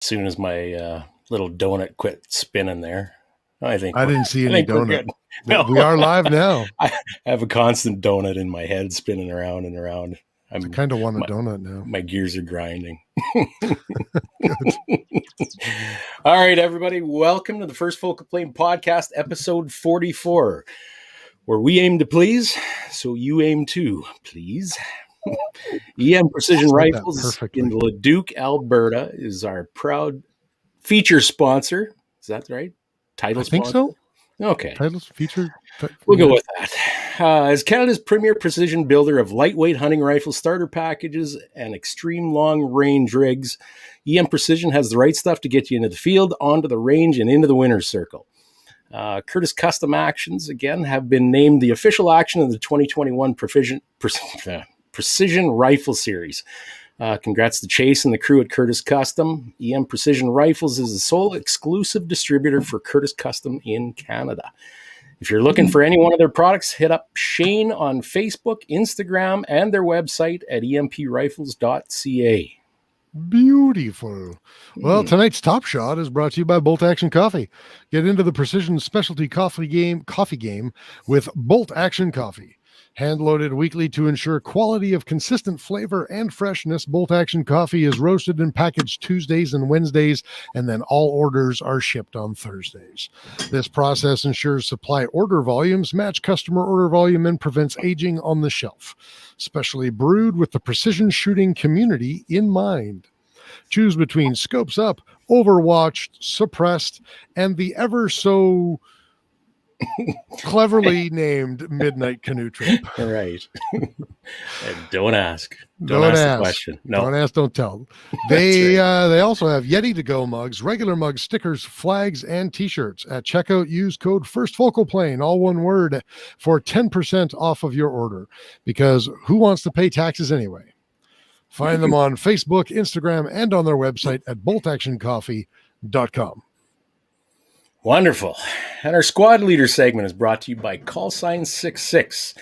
soon as my little donut quit spinning there. I didn't see any donut. No. We are live now. I have a constant donut in my head spinning around and around. I kind of want a donut now. My gears are grinding. All right, everybody. Welcome to the First Focal Plane Podcast, episode 44, where we aim to please, so you aim to please. EM Precision Rifles in Leduc, Alberta is our proud feature sponsor. Is that right? Title sponsor? I think so. Okay. Titles, feature. We'll go with that. As Canada's premier precision builder of lightweight hunting rifle starter packages and extreme long-range rigs, EM Precision has the right stuff to get you into the field, onto the range, and into the winner's circle. Curtis Custom Actions, again, have been named the official action of the 2021 Precision Rifle Series. Congrats to Chase and the crew at Curtis Custom. EM Precision Rifles is the sole exclusive distributor for Curtis Custom in Canada. If you're looking for any one of their products, hit up Shane on Facebook, Instagram, and their website at emprifles.ca. Beautiful. Well, tonight's Top Shot is brought to you by Bolt Action Coffee. Get into the precision specialty coffee game with Bolt Action Coffee. Hand-loaded weekly to ensure quality of consistent flavor and freshness, Bolt Action Coffee is roasted and packaged Tuesdays and Wednesdays, and then all orders are shipped on Thursdays. This process ensures supply order volumes match customer order volume and prevents aging on the shelf. Specially brewed with the precision shooting community in mind. Choose between Scopes Up, Overwatched, Suppressed, and the ever so cleverly named Midnight Canoe Trip. Right. Don't ask. Don't ask the question. No. Don't ask, don't tell. They also have Yeti to go mugs, regular mugs, stickers, flags, and t-shirts. At checkout, use code FIRSTFOCALPLANE, all one word, for 10% off of your order. Because who wants to pay taxes anyway? Find them on Facebook, Instagram, and on their website at boltactioncoffee.com. Wonderful. And our squad leader segment is brought to you by Callsign 66.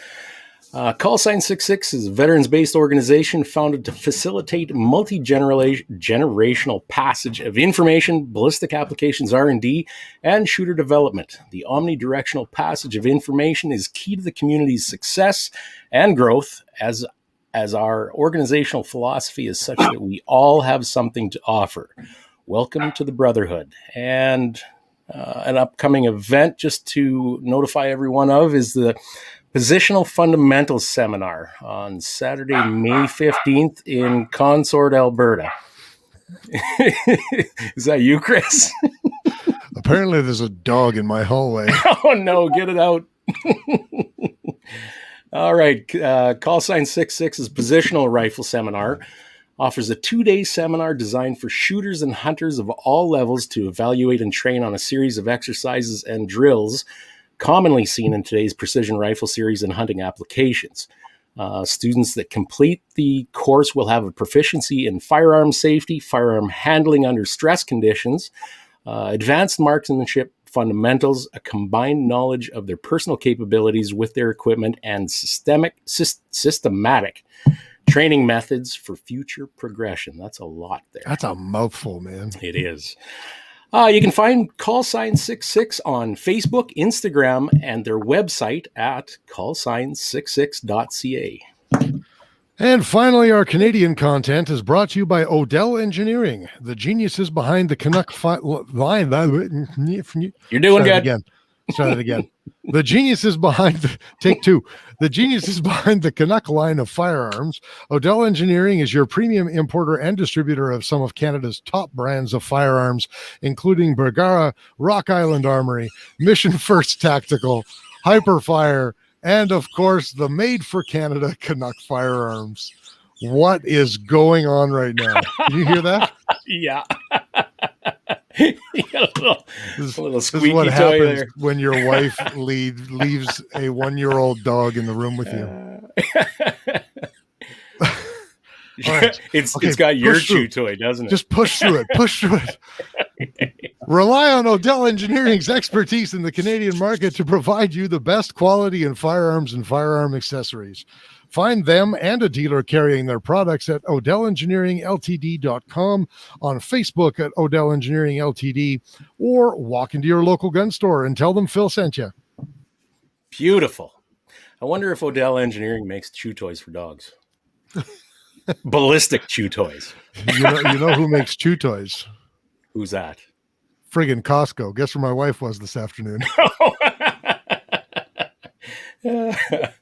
Callsign 66 is a veterans-based organization founded to facilitate multi-generational passage of information, ballistic applications R&D, and shooter development. The omnidirectional passage of information is key to the community's success and growth, as our organizational philosophy is such that we all have something to offer. Welcome to the Brotherhood. And an upcoming event, just to notify everyone of, is the Positional Fundamentals Seminar on Saturday, May 15th in Consort, Alberta. Is that you, Chris? Apparently there's a dog in my hallway. Oh, no, get it out. All right, Callsign 66's Positional Rifle Seminar offers a 2-day seminar designed for shooters and hunters of all levels to evaluate and train on a series of exercises and drills commonly seen in today's precision rifle series and hunting applications. Students that complete the course will have a proficiency in firearm safety, firearm handling under stress conditions, advanced marksmanship fundamentals, a combined knowledge of their personal capabilities with their equipment, and systematic training methods for future progression. That's a lot there. That's a mouthful, man. It is. You can find Callsign 66 on Facebook, Instagram, and their website at callsign66.ca. And finally, our Canadian content is brought to you by Odell Engineering, the geniuses behind the Canuck line. You're doing good. Start it again. The geniuses behind take two. The geniuses behind the Canuck line of firearms. Odell Engineering is your premium importer and distributor of some of Canada's top brands of firearms, including Bergara, Rock Island Armory, Mission First Tactical, Hyperfire, and of course the Made for Canada Canuck firearms. What is going on right now? Can you hear that? Yeah. You got a little squeaky what toy happens there. When your wife leaves a 1-year-old dog in the room with you. Right. It's got your chew toy, doesn't it? Just push through it. Push through it. Rely on Odell Engineering's expertise in the Canadian market to provide you the best quality in firearms and firearm accessories. Find them and a dealer carrying their products at OdellEngineeringLTD.com, on Facebook at Odell Engineering Ltd, or walk into your local gun store and tell them Phil sent you. Beautiful. I wonder if Odell Engineering makes chew toys for dogs. Ballistic chew toys. You know who makes chew toys? Who's that? Friggin' Costco. Guess where my wife was this afternoon? At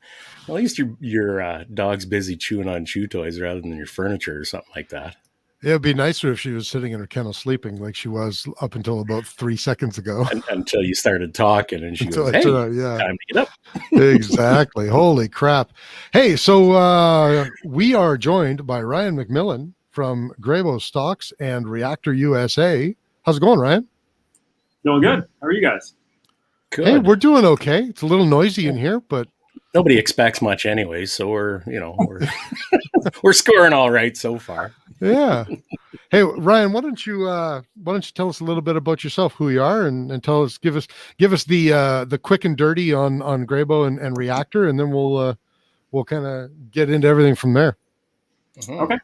least your dog's busy chewing on chew toys rather than your furniture or something like that. It'd be nicer if she was sitting in her kennel sleeping like she was up until about 3 seconds ago. Until you started talking and she goes, hey, yeah. time to get up. Exactly. Holy crap. Hey, so we are joined by Ryan McMillan from Greyboe Stocks and Reactor USA. How's it going, Ryan? Doing good. How are you guys? Good. Hey, we're doing okay. It's a little noisy in here, but nobody expects much anyway, so we're we're scoring all right so far. Yeah. Hey, Ryan, why don't you tell us a little bit about yourself, who you are, and give us the quick and dirty on Greyboe and Reactor, and then we'll kind of get into everything from there. Okay.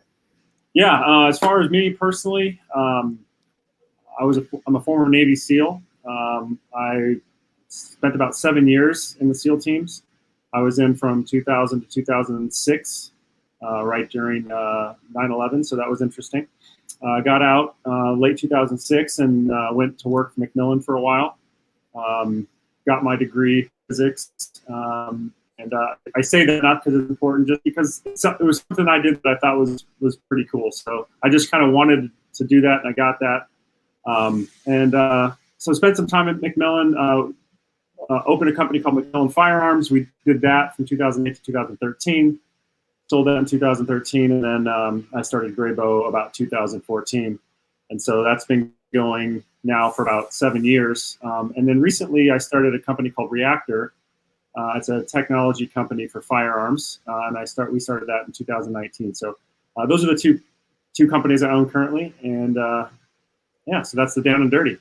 Yeah. As far as me personally, I'm a former Navy SEAL. I spent about 7 years in the SEAL teams. I was in from 2000 to 2006. Right during 9/11, so that was interesting. Got out late 2006 and went to work for McMillan for a while. Got my degree in physics, and I say that not because it's important, just because it was something I did that I thought was pretty cool. So I just kind of wanted to do that, and I got that. So I spent some time at McMillan. Opened a company called McMillan Firearms. We did that from 2008 to 2013. Sold that in 2013, and then I started Greyboe about 2014. And so that's been going now for about 7 years. And then recently I started a company called Reactor. It's a technology company for firearms, and we started that in 2019. So those are the two companies I own currently, and so that's the down and dirty.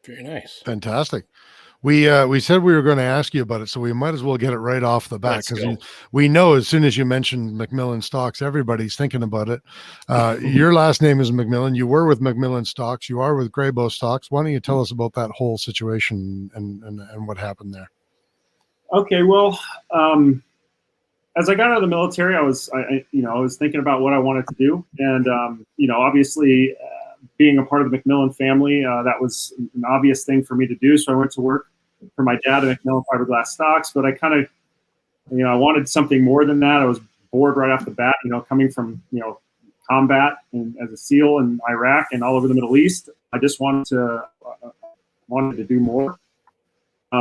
Very nice. Fantastic. We said we were going to ask you about it, so we might as well get it right off the bat, because we know as soon as you mentioned McMillan Stocks, everybody's thinking about it. Your last name is McMillan. You were with McMillan Stocks. You are with Greyboe Stocks. Why don't you tell us about that whole situation and what happened there? Okay, well, as I got out of the military, I was thinking about what I wanted to do, and obviously, being a part of the McMillan family, that was an obvious thing for me to do. So I went to work for my dad at McMillan Fiberglass Stocks, but I kind of, I wanted something more than that. I was bored right off the bat, coming from, combat and as a SEAL in Iraq and all over the Middle East. I just wanted to do more.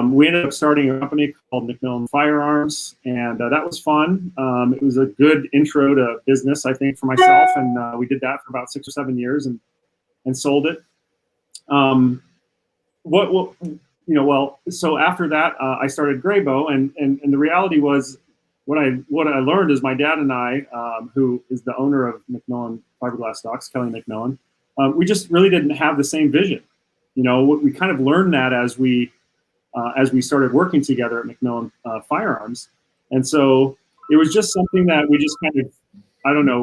We ended up starting a company called McMillan Firearms, and that was fun. It was a good intro to business, I think, for myself, and we did that for about 6 or 7 years and sold it. So after that, I started Greyboe, and the reality was, what I learned is my dad and I, who is the owner of McMillan Fiberglass Stocks, Kelly McMillan, we just really didn't have the same vision. We kind of learned that as we started working together at McMillan Firearms, and so it was just something that we just kind of,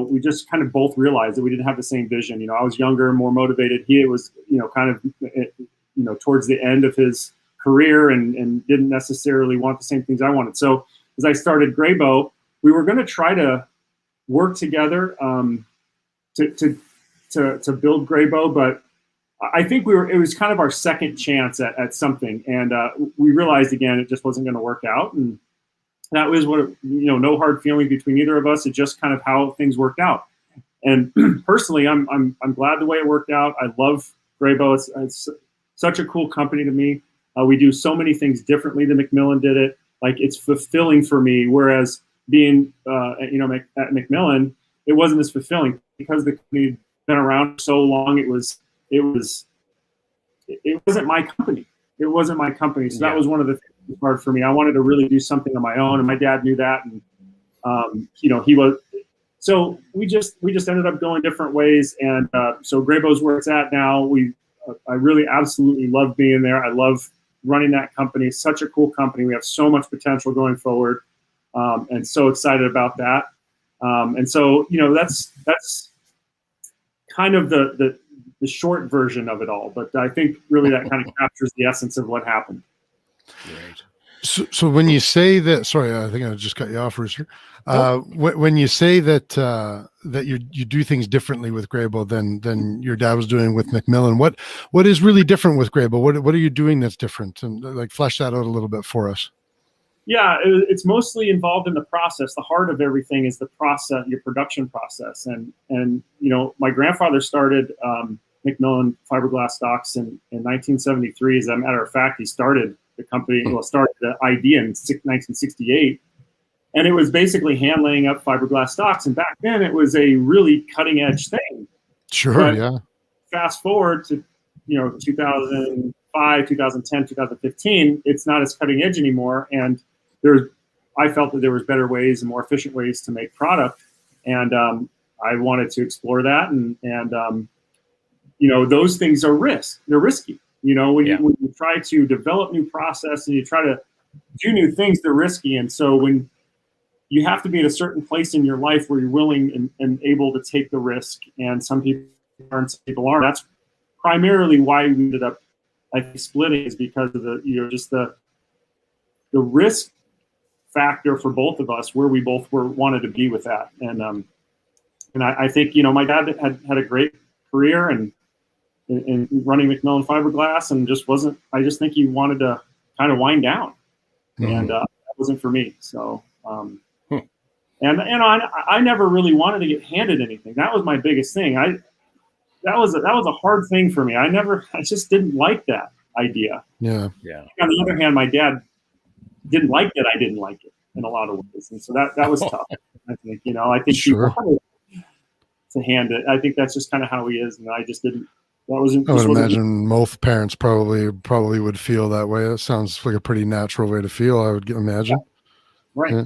we just kind of both realized that we didn't have the same vision. I was younger, more motivated. He was, kind of, towards the end of his career and didn't necessarily want the same things I wanted. So as I started Greyboe, we were going to try to work together to build Greyboe, but I think it was kind of our second chance at something. And we realized, again, it just wasn't going to work out. And that was no hard feelings between either of us. It's just kind of how things worked out. And personally, I'm glad the way it worked out. I love Greyboe. It's such a cool company to me. We do so many things differently than McMillan did it. Like, it's fulfilling for me. Whereas being, at McMillan, it wasn't as fulfilling because the company had been around so long. It wasn't my company. It wasn't my company. So that was one of the things that was hard for me. I wanted to really do something on my own, and my dad knew that. And he was. So we just ended up going different ways. And so Greyboe's where it's at now. I really absolutely love being there. I love running that company. It's such a cool company. We have so much potential going forward. and so excited about that. And so, that's kind of the short version of it all. But I think really that kind of captures the essence of what happened. Right. So when you say that, sorry, I think I just cut you off, Rooster. When you say that that you do things differently with Greyboe than your dad was doing with McMillan, what is really different with Greyboe? What are you doing that's different? And like flesh that out a little bit for us. Yeah, it's mostly involved in the process. The heart of everything is the process, your production process. And my grandfather started McMillan Fiberglass Stocks in 1973. As a matter of fact, he started the company, started the idea in 1968. And it was basically hand laying up fiberglass stocks. And back then it was a really cutting edge thing. Sure, but yeah. Fast forward to 2005, 2010, 2015, it's not as cutting edge anymore. And I felt that there was better ways and more efficient ways to make product. And I wanted to explore that. And those things are they're risky. When you try to develop new process and you try to do new things, they're risky. And so when you have to be at a certain place in your life where you're willing and able to take the risk, and some people aren't, some people aren't. That's primarily why we ended up splitting, is because of the risk factor for both of us, where we both wanted to be with that. And I think my dad had a great career and in running McMillan Fiberglass, and I just think he wanted to kind of wind down, and that wasn't for me. So. And I never really wanted to get handed anything. That was my biggest thing. That was a hard thing for me. I just didn't like that idea. Yeah. On the other hand, my dad didn't like that I didn't like it in a lot of ways, and so that was tough. I think Sure. He wanted to hand it. I think that's just kind of how he is, and I just didn't. That wasn't. I would imagine most parents probably would feel that way. It sounds like a pretty natural way to feel, I would imagine. Yeah. Right. Yeah.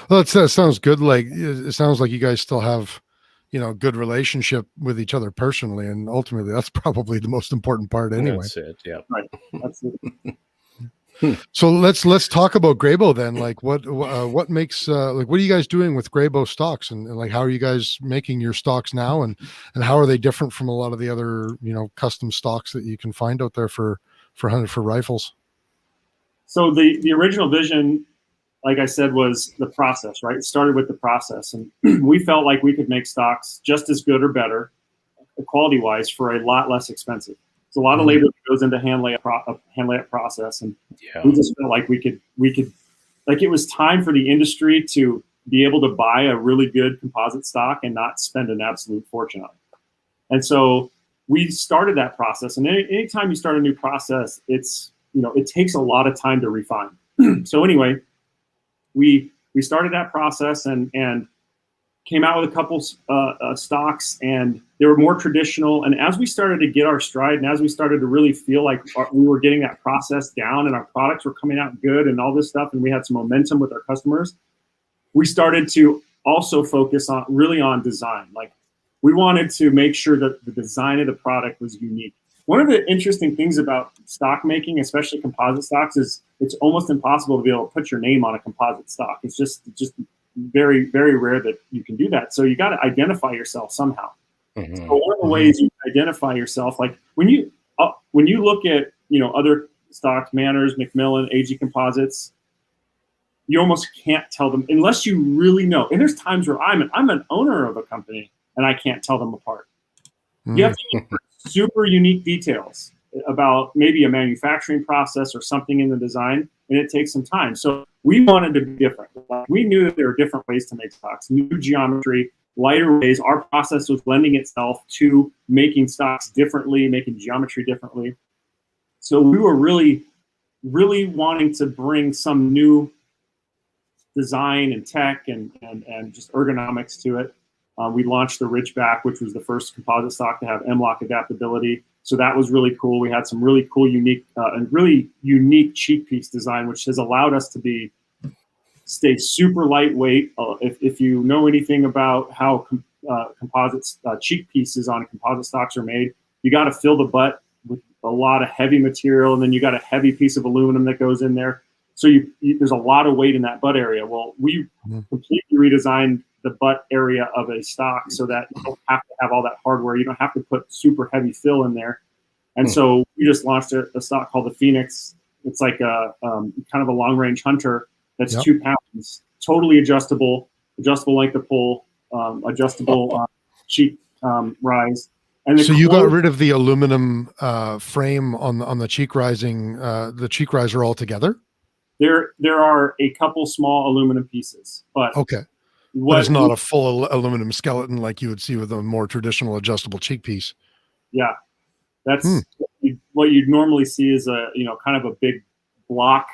Well, that sounds good. Like it sounds like you guys still have, good relationship with each other personally, and ultimately that's probably the most important part anyway. That's it. Yeah. Right. That's it. So let's talk about Greyboe then. Like what makes what are you guys doing with Greyboe Stocks, and like how are you guys making your stocks now, and how are they different from a lot of the other custom stocks that you can find out there for rifles? So the original vision, like I said, was the process, right? It started with the process, and we felt like we could make stocks just as good or better, quality-wise, for a lot less expensive. It's a lot of labor that goes into hand layup process, and we just felt like we could, like it was time for the industry to be able to buy a really good composite stock and not spend an absolute fortune on it. And so we started that process, and anytime you start a new process, it takes a lot of time to refine. So anyway, we started that process and came out with a couple stocks, and they were more traditional. And as we started to get our stride, and as we started to really feel like we were getting that process down and our products were coming out good and all this stuff, and we had some momentum with our customers, we started to also focus on design. Like we wanted to make sure that the design of the product was unique. One of the interesting things about stock making, especially composite stocks, is it's almost impossible to be able to put your name on a composite stock. It's just very, very rare that you can do that. So you got to identify yourself somehow. Mm-hmm. So one of the ways you identify yourself, like when you look at other stocks, Manners, McMillan, AG Composites, you almost can't tell them unless you really know. And there's times where I'm an owner of a company and I can't tell them apart. Mm-hmm. You have to look for super unique details about maybe a manufacturing process or something in the design, and it takes some time. So we wanted to be different. We knew that there were different ways to make stocks, new geometry, lighter ways. Our process was lending itself to making stocks differently, making geometry differently. So we were really, really wanting to bring some new design and tech and just ergonomics to it. We launched the Ridgeback, which was the first composite stock to have M-LOK adaptability. So that was really cool. We had some really cool, unique cheek piece design, which has allowed us to stay super lightweight. If you know anything about how composite cheek pieces on composite stocks are made, you got to fill the butt with a lot of heavy material, and then you got a heavy piece of aluminum that goes in there. So there's a lot of weight in that butt area. Well, we completely redesigned the butt area of a stock so that you don't have to have all that hardware. You don't have to put super heavy fill in there. And so we just launched a stock called the Phoenix. It's like a kind of a long range hunter that's 2 pounds, totally adjustable length of pull, adjustable cheek rise. And so you got rid of the aluminum frame on the cheek riser altogether? There are a couple small aluminum pieces, but but it's not a full aluminum skeleton like you would see with a more traditional adjustable cheek piece. Yeah, that's what you'd normally see is kind of a big block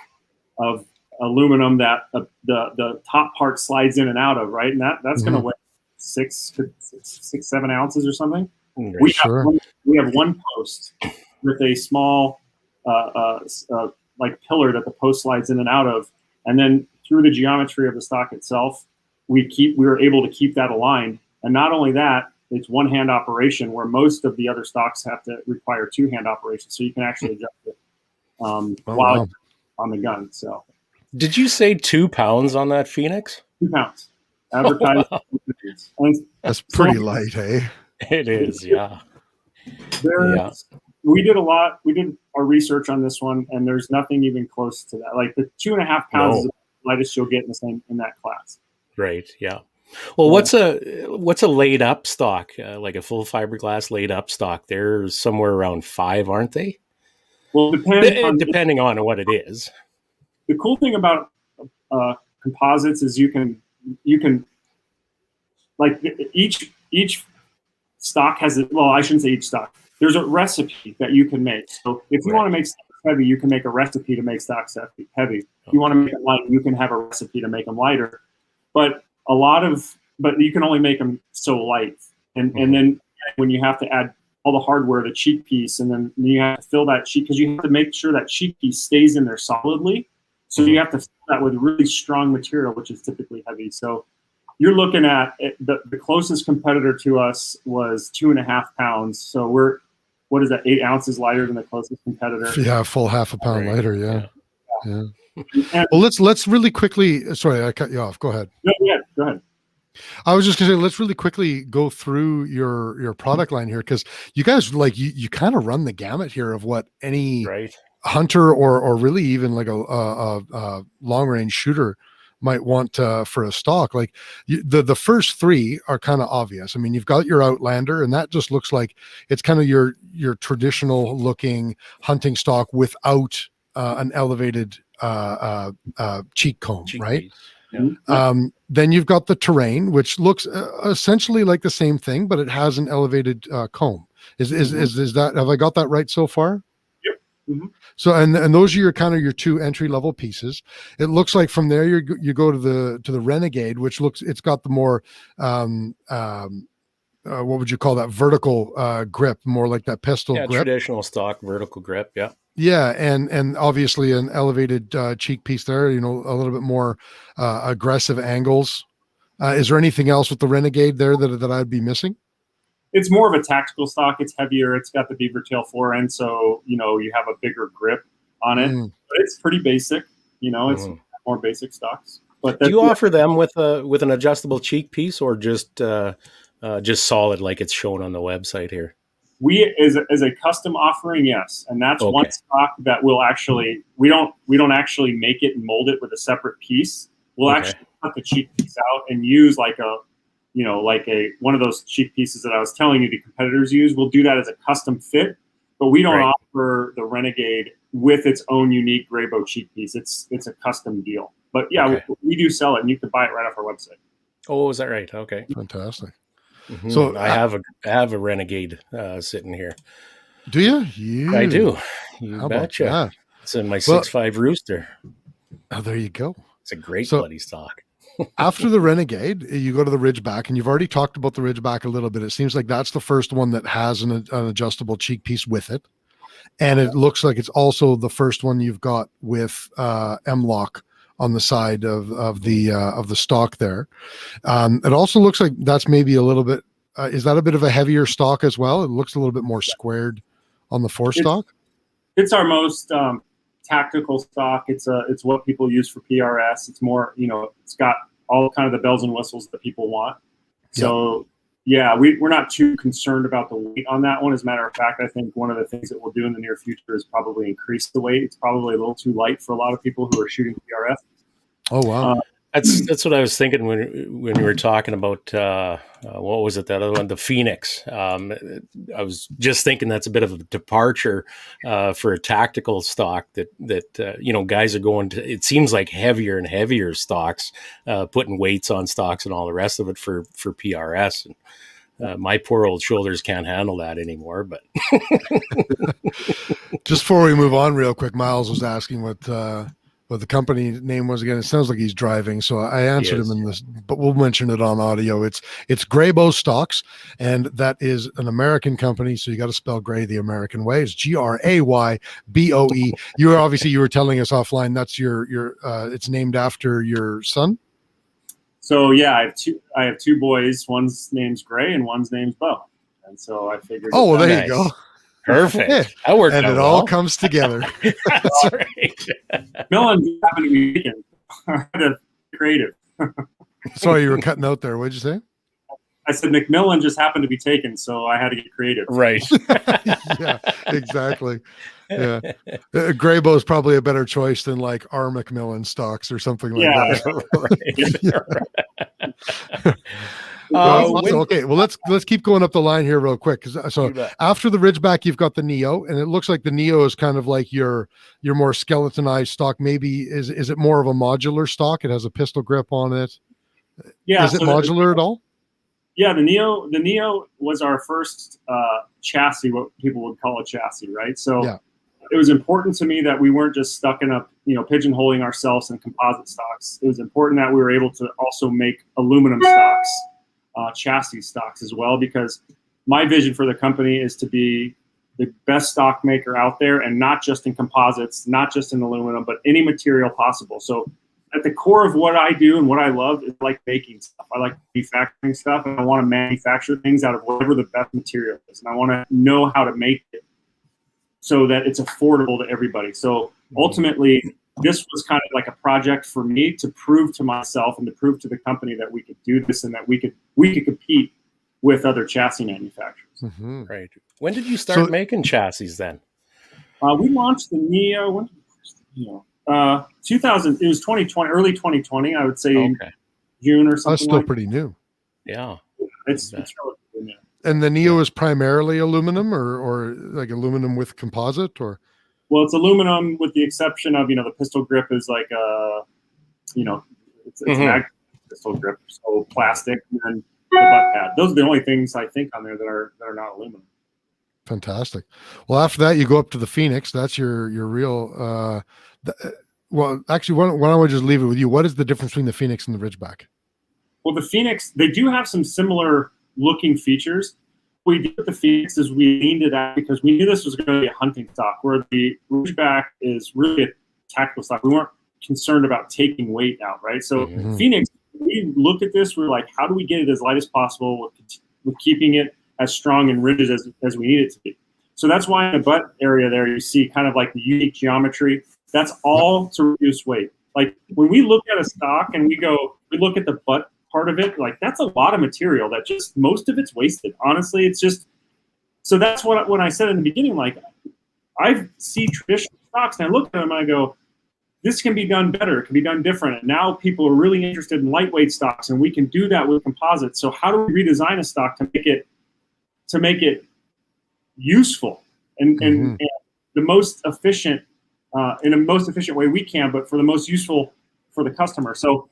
of aluminum that the top part slides in and out of, right? And that's going to weigh 6-7 ounces or something. We have one post with a small like pillar that the post slides in and out of, and then through the geometry of the stock itself, we were able to keep that aligned. And not only that, it's one-hand operation where most of the other stocks have to require two-hand operation. So you can actually adjust it while on the gun. So, did you say 2 pounds on that Phoenix? 2 pounds. Advertised. That's pretty light, hey? It is, yeah. We did our research on this one, and there's nothing even close to that. Like the 2.5 pounds is the lightest you'll get in that class. Right. Yeah. Well, what's a laid up stock? Like a full fiberglass laid up stock? They're somewhere around 5, aren't they? Well, depending on what it is. The cool thing about composites is you can like each stock has I shouldn't say each stock. There's a recipe that you can make. So if you want to make stocks heavy, you can make a recipe to make stocks heavy. If you want to make them light, you can have a recipe to make them lighter. But you can only make them so light. And then when you have to add all the hardware, the cheek piece, and then you have to fill that cheek, because you have to make sure that cheek piece stays in there solidly. So you have to fill that with really strong material, which is typically heavy. So you're looking at the closest competitor to us was 2.5 pounds. So we're, 8 ounces lighter than the closest competitor? Yeah, full half a pound lighter. Yeah. Well, let's really quickly. Sorry, I cut you off. Go ahead. No, yeah, go ahead. I was just gonna say, let's really quickly go through your product line here, because you guys you kind of run the gamut here of what any hunter or really even like a long range shooter might want for a stock. Like the first 3 are kind of obvious. I mean, you've got your Outlander, and that just looks like it's kind of your traditional looking hunting stock without an elevated cheek comb, right? Then you've got the Terrain, which looks essentially like the same thing, but it has an elevated comb. Is that, have I got that right so far? Mm-hmm. So and those are your 2 entry level pieces. It looks like from there you go to the Renegade, which it's got the more what would you call that, vertical grip, more like that pistol grip. Traditional stock vertical grip. Yeah, and obviously an elevated cheek piece there. A little bit more aggressive angles. Is there anything else with the Renegade there that I'd be missing? It's more of a tactical stock. It's heavier. It's got the beaver tail forend, so you have a bigger grip on it. But it's pretty basic. It's more basic stocks. But do you offer them with an adjustable cheek piece, or just solid like it's shown on the website here? We as a custom offering, yes, and that's one stock that will actually we don't actually make it and mold it with a separate piece. We'll actually cut the cheek piece out and use like one of those cheek pieces that I was telling you the competitors use. We'll do that as a custom fit, but we don't offer the Renegade with its own unique Greyboe cheek piece. It's a custom deal. But we do sell it, and you can buy it right off our website. Oh, is that right? Okay, fantastic. Mm-hmm. So I have a Renegade sitting here. Do you? I do. You betcha. It's in my 6.5 Rooster. Oh, there you go. It's a great bloody stock. After the Renegade, you go to the Ridgeback, and you've already talked about the Ridgeback a little bit. It seems like that's the first one that has an adjustable cheek piece with it, and it looks like it's also the first one you've got with M-Lock on the side of the stock there. It also looks like that's maybe a little bit. Is that a bit of a heavier stock as well? It looks a little bit more squared on the forestock. It's our most tactical stock. It's what people use for PRS. It's more, it's got all kind of the bells and whistles that people want. So yeah, we're not too concerned about the weight on that one. As a matter of fact, I think one of the things that we'll do in the near future is probably increase the weight. It's probably a little too light for a lot of people who are shooting PRS. Oh, wow. That's what I was thinking when we were talking about what was it, that other one, the Phoenix. I was just thinking that's a bit of a departure for a tactical stock that guys are going to. It seems like heavier and heavier stocks, putting weights on stocks and all the rest of it for PRS. And my poor old shoulders can't handle that anymore. But just before we move on, real quick, Miles was asking what the company name was again. It sounds like he's driving, so I answered him in this, but we'll mention it on audio. It's Greyboe Stocks, and that is an American company, so you got to spell Gray the American way. It's Grayboe. You were telling us offline that's your it's named after your son. So yeah, I have two boys. One's name's Gray and one's name's Bo, and so I figured. Oh, well, there you go. Perfect. Yeah. That worked and out it well. all comes together. That's right. McMillan happened to be vegan. Creative. Sorry, you were cutting out there. What'd you say? I said McMillan just happened to be taken, so I had to get creative. Right. Yeah, exactly. Yeah. Greyboe is probably a better choice than like our McMillan stocks or something like that. Right. Okay, well let's keep going up the line here real quick. So after the Ridgeback, you've got the Neo, and it looks like the Neo is kind of like your more skeletonized stock. Maybe is it more of a modular stock? It has a pistol grip on it. Yeah, is it modular at all? Yeah, the Neo was our first chassis, what people would call a chassis, right? So it was important to me that we weren't just stuck in pigeonholing ourselves in composite stocks. It was important that we were able to also make aluminum stocks. Chassis stocks as well, because my vision for the company is to be the best stock maker out there, and not just in composites, not just in aluminum, but any material possible. So at the core of what I do and what I love is like making stuff. I like manufacturing stuff, and I want to manufacture things out of whatever the best material is. And I want to know how to make it so that it's affordable to everybody. So ultimately, this was kind of like a project for me to prove to myself and to prove to the company that we could do this and that we could compete with other chassis manufacturers. Mm-hmm. Right. When did you start making chassis then? We launched the Neo. When did we launch the Neo? 2000. It was 2020, early 2020. I would say June or something. That's still pretty new. Yeah, it's relatively new. And the Neo is primarily aluminum, or like aluminum with composite, or. Well, it's aluminum with the exception of, the pistol grip is like it's magnet pistol grip, so plastic, and then the butt pad. Those are the only things I think on there that are not aluminum. Fantastic. Well, after that, you go up to the Phoenix. That's your real. Well, actually, why don't I just leave it with you? What is the difference between the Phoenix and the Ridgeback? Well, the Phoenix, they do have some similar looking features. What we did with the Phoenix is we leaned it out because we knew this was going to be a hunting stock, where the Ridgeback is really a tactical stock. We weren't concerned about taking weight out, right? So Phoenix, we looked at this, we were like, how do we get it as light as possible with keeping it as strong and rigid as we need it to be? So that's why in the butt area there, you see kind of like the unique geometry. That's all to reduce weight. Like when we look at a stock and we look at the butt part of it, like that's a lot of material that just most of it's wasted. Honestly, it's just, so that's what when I said in the beginning, like I see traditional stocks and I look at them and I go, this can be done better, it can be done different. And now people are really interested in lightweight stocks, and we can do that with composites. So how do we redesign a stock to make it useful and the most efficient in the most efficient way we can, but for the most useful for the customer. So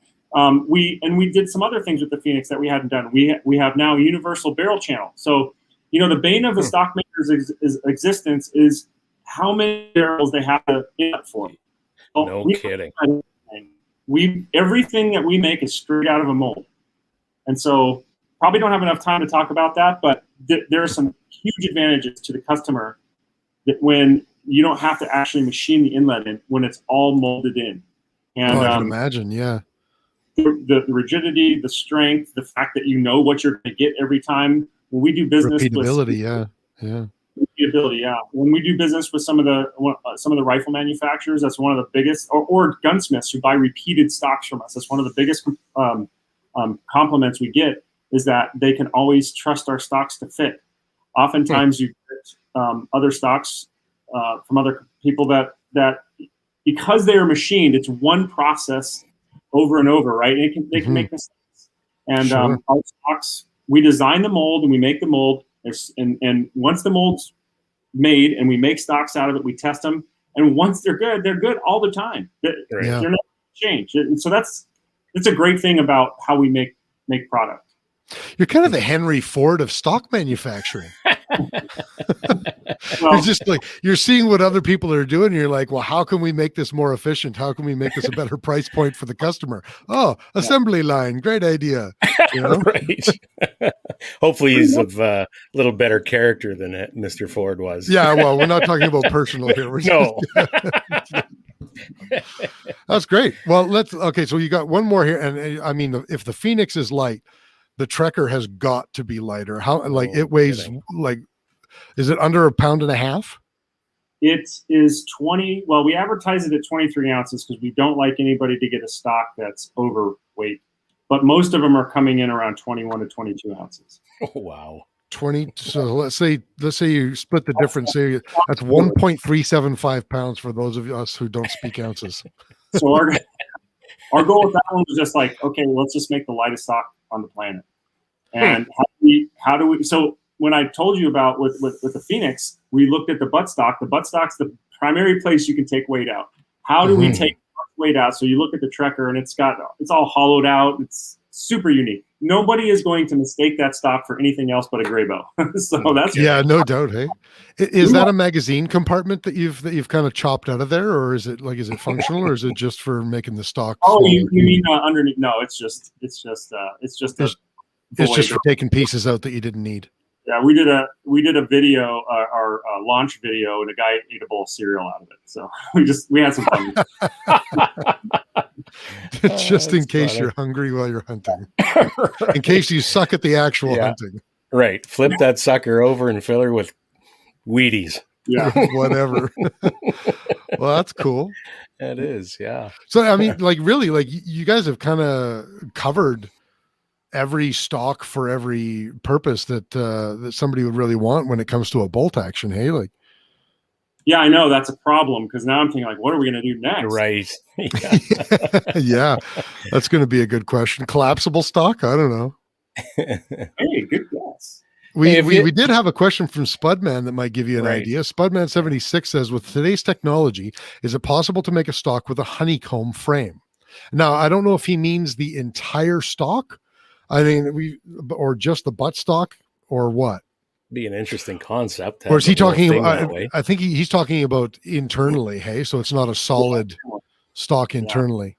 we did some other things with the Phoenix that we hadn't done. We have now a universal barrel channel. So, the bane of the stock maker's existence is how many barrels they have to inlet for. No kidding. Everything that we make is straight out of a mold. And so probably don't have enough time to talk about that, but there are some huge advantages to the customer that when you don't have to actually machine the inlet in, when it's all molded in. And I can imagine, yeah. The rigidity, the strength, the fact that you know what you're going to get every time. When we do business repeatability, yeah. repeatability. Yeah, when we do business with some of the rifle manufacturers, that's one of the biggest, or gunsmiths who buy repeated stocks from us. That's one of the biggest compliments we get, is that they can always trust our stocks to fit. Oftentimes, you get other stocks from other people that because they are machined, it's one process over and over, right? And they can make mistakes. And Sure. our stocks, we design the mold and we make the mold. And once the mold's made and we make stocks out of it, we test them. And once they're good all the time. They're not changed. And so it's a great thing about how we make product. You're kind of the Henry Ford of stock manufacturing. Well, It's just like you're seeing what other people are doing. And you're like, well, how can we make this more efficient? How can we make this a better price point for the customer? Oh, assembly line. Great idea. You know? Right. Hopefully he's of a little better character than Mr. Ford was. Yeah, well, we're not talking about personal here. We're No. That's great. Well, okay. So you got one more here. And I mean, if the Phoenix is light, the Trekker has got to be lighter. How, like, it weighs kidding. like, is it under 1.5 pounds? it is 20. Well, we advertise it at 23 ounces because we don't like anybody to get a stock that's overweight. But most of them are coming in around 21 to 22 ounces. Oh, wow. 20. So let's say you split the difference. Say that's 1.375 pounds for those of us who don't speak ounces. So our goal with that one was just like, okay, let's just make the lightest stock on the planet. And how do we? So when I told you about with the Phoenix, we looked at the butt stock. The butt stock's the primary place you can take weight out. How do we take weight out? So you look at the Trekker and it's all hollowed out. It's super unique. Nobody is going to mistake that stock for anything else but a Greyboe. So that's no doubt. Hey, is that a magazine compartment that you've kind of chopped out of there, or is it functional, or is it just for making the stock? Oh, you mean underneath? No, it's just for taking pieces out that you didn't need. Yeah, we did a video, our launch video, and a guy ate a bowl of cereal out of it. So we had some fun. Just in case you're hungry while you're hunting. Right. In case you suck at the actual hunting. Right. Flip that sucker over and fill her with Wheaties. Yeah. Whatever. Well, that's cool. It is, yeah. So, I mean, really, you guys have kind of covered every stock for every purpose that somebody would really want when it comes to a bolt action. Hey, yeah, I know that's a problem because now I'm thinking what are we going to do next? Right. Yeah, that's going to be a good question. Collapsible stock? I don't know. Hey, good guess. We did have a question from Spudman that might give you an idea. Spudman 76 says, with today's technology, is it possible to make a stock with a honeycomb frame? Now, I don't know if he means the entire stock. I mean, or just the butt stock, or what? Be an interesting concept. Or is he talking about? I think he's talking about internally. Hey, so it's not a solid stock internally.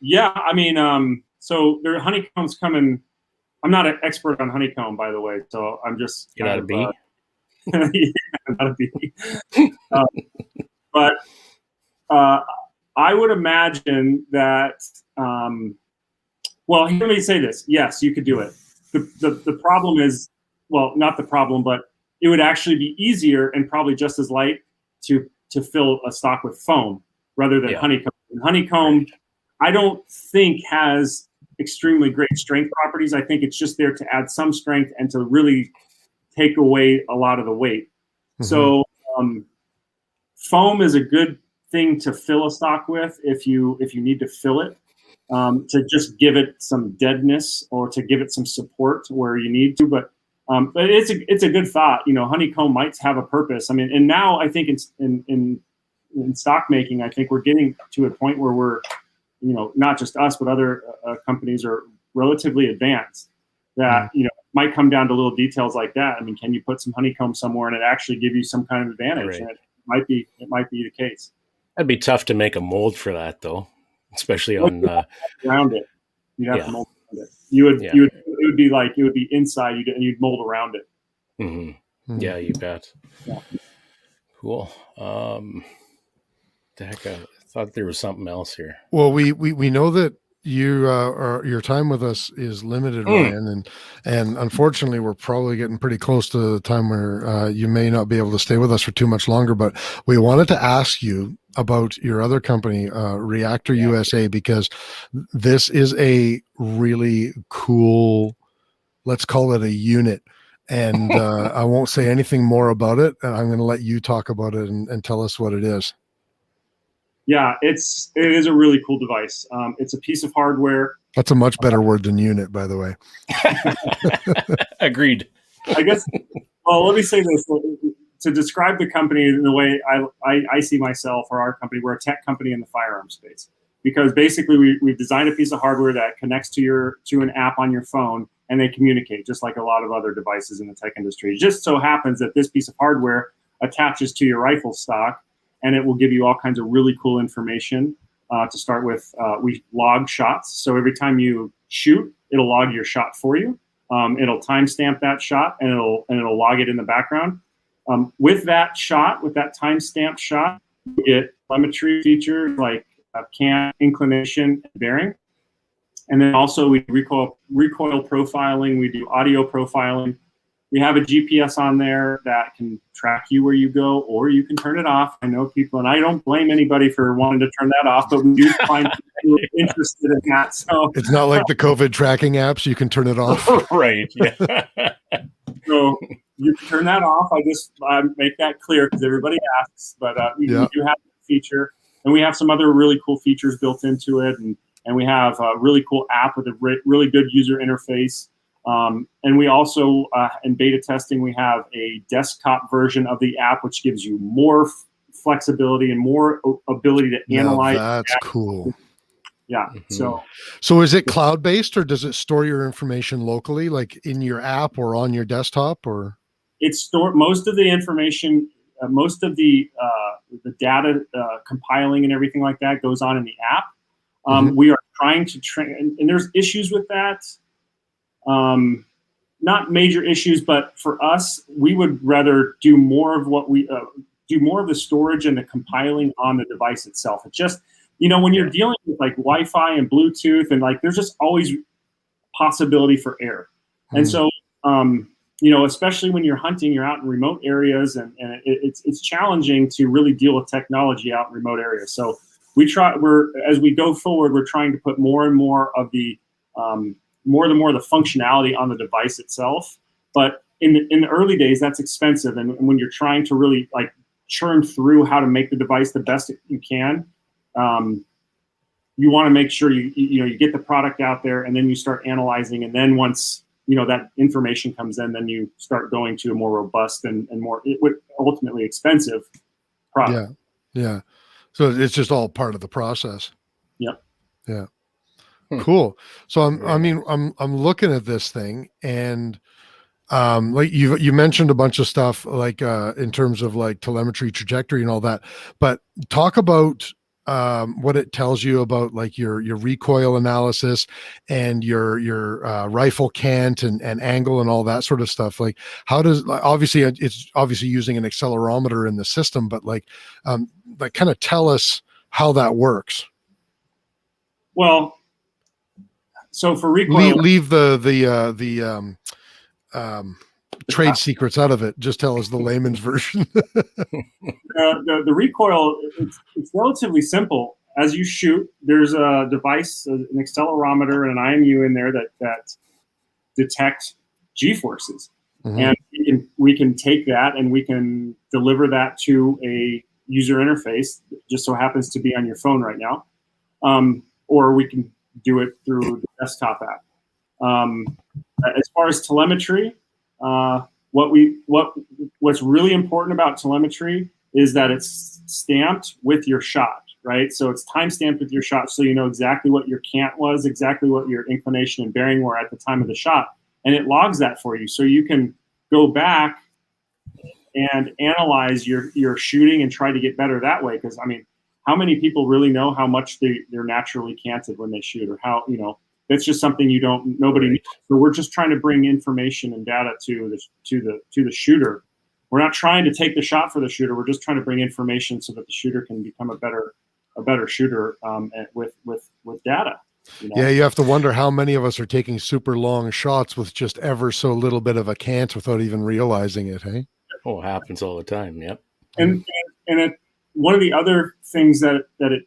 Yeah, I mean, so there are honeycombs coming. I'm not an expert on honeycomb, by the way, so I'm just You're not a bee. I'm not a bee. But I would imagine that. Well, let me say this. Yes, you could do it. The problem is, well, not the problem, but it would actually be easier and probably just as light to fill a stock with foam rather than honeycomb. And honeycomb, I don't think has extremely great strength properties. I think it's just there to add some strength and to really take away a lot of the weight. So foam is a good thing to fill a stock with if you need to fill it. To just give it some deadness or to give it some support where you need to, but it's a good thought. Honeycomb might have a purpose. I mean, and now I think in stock making, I think we're getting to a point where we're, not just us, but other companies are relatively advanced. That might come down to little details like that. I mean, can you put some honeycomb somewhere and it actually give you some kind of advantage? Right. And it might be the case. That'd be tough to make a mold for that, though. Especially on around it, you'd have to mold around it. It would be inside. You'd mold around it. Yeah, you bet. Yeah. Cool. The heck, I thought there was something else here. Well, we know that your time with us is limited, Ryan, and unfortunately, we're probably getting pretty close to the time where you may not be able to stay with us for too much longer. But we wanted to ask you about your other company, Reactor USA, because this is a really cool, let's call it a unit. And I won't say anything more about it. And I'm going to let you talk about it and tell us what it is. Yeah, it is a really cool device. It's a piece of hardware. That's a much better word than unit, by the way. Agreed. I guess. Well, let me say this to describe the company in the way I see myself or our company. We're a tech company in the firearm space because basically we've designed a piece of hardware that connects to an app on your phone and they communicate just like a lot of other devices in the tech industry. It just so happens that this piece of hardware attaches to your rifle stock. And it will give you all kinds of really cool information. To start with, we log shots. So every time you shoot, it'll log your shot for you. It'll timestamp that shot, and it'll log it in the background. With that shot, with that timestamped shot, you get telemetry features like cam, inclination, and bearing. And then also we recoil profiling. We do audio profiling. We have a GPS on there that can track you where you go, or you can turn it off. I know people, and I don't blame anybody for wanting to turn that off, but we do find people interested in that. So it's not like the COVID tracking apps; you can turn it off. Right. Yeah. So you can turn that off. I just make that clear because everybody asks. But we do have that feature, and we have some other really cool features built into it, and we have a really cool app with a really good user interface. And we also, in beta testing, we have a desktop version of the app, which gives you more flexibility and more ability to analyze. That's cool. Yeah. Mm-hmm. So is it cloud-based, or does it store your information locally, like in your app or on your desktop, or? It's stored most of the information, most of the data compiling and everything like that goes on in the app. We are trying to train, and there's issues with that. Not major issues, but for us, we would rather do more of what we do more of the storage and the compiling on the device itself. It just, when you're dealing with like Wi-Fi and Bluetooth and like, there's just always possibility for error. And so, especially when you're hunting, you're out in remote areas and it's challenging to really deal with technology out in remote areas. So as we go forward, we're trying to put more and more of the, more the functionality on the device itself. But in the early days, that's expensive. And when you're trying to really like churn through how to make the device the best you can, you want to make sure you get the product out there and then you start analyzing. And then once, that information comes in, then you start going to a more robust and more ultimately expensive product. Yeah. So it's just all part of the process. Yep. Yeah. Cool. So I'm looking at this thing, and like you mentioned a bunch of stuff like in terms of like telemetry, trajectory, and all that. But talk about what it tells you about like your recoil analysis and your rifle cant and angle and all that sort of stuff. Like how does obviously it's obviously using an accelerometer in the system, but like kind of tell us how that works. Well. So for recoil, leave the trade secrets out of it. Just tell us the layman's version. The recoil, it's relatively simple. As you shoot, there's a device, an accelerometer, and an IMU in there that detect G-forces, and we can take that and we can deliver that to a user interface. Just so happens to be on your phone right now, or we can do it through the desktop app. As far as telemetry, what's really important about telemetry is that it's stamped with your shot, right? So it's time stamped with your shot, so you know exactly what your cant was, exactly what your inclination and bearing were at the time of the shot, and it logs that for you, so you can go back and analyze your shooting and try to get better that way. Because how many people really know how much they're naturally canted when they shoot, or how, that's just something nobody knows. So we're just trying to bring information and data to the shooter. We're not trying to take the shot for the shooter. We're just trying to bring information so that the shooter can become a better shooter with data. Yeah, you have to wonder how many of us are taking super long shots with just ever so little bit of a cant without even realizing it, hey? Oh, it happens all the time, yep. And one of the other things that it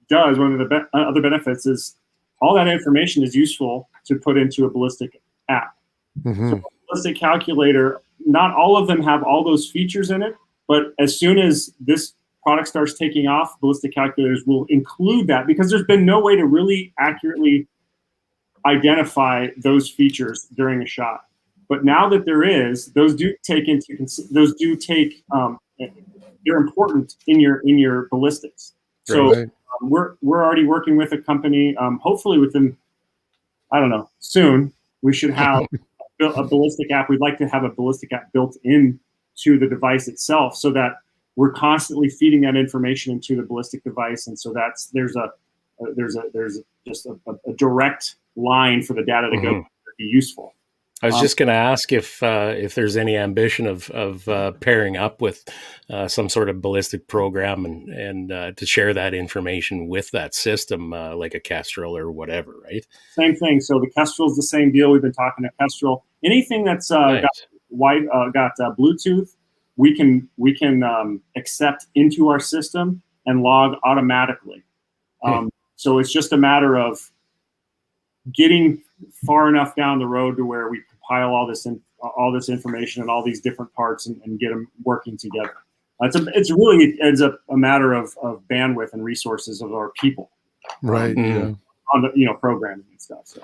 does, one of the other benefits is all that information is useful to put into a ballistic app. Mm-hmm. So a ballistic calculator, not all of them have all those features in it, but as soon as this product starts taking off, ballistic calculators will include that, because there's been no way to really accurately identify those features during a shot. But now that there is, they're important in your ballistics. So Right. we're already working with a company. Hopefully within, I don't know, soon we should have a ballistic app. We'd like to have a ballistic app built in to the device itself, so that we're constantly feeding that information into the ballistic device, and so there's just a direct line for the data to go to be useful. I was just going to ask if there's any ambition of pairing up with some sort of ballistic program and to share that information with that system, like a Kestrel or whatever, right? Same thing. So the Kestrel's the same deal. We've been talking to Kestrel. Anything that's Nice. got Bluetooth, we can accept into our system and log automatically. So it's just a matter of getting far enough down the road to where we compile all this information and all these different parts and get them working together. It's really a matter of bandwidth and resources of our people, Right. Yeah. on the programming and stuff. So.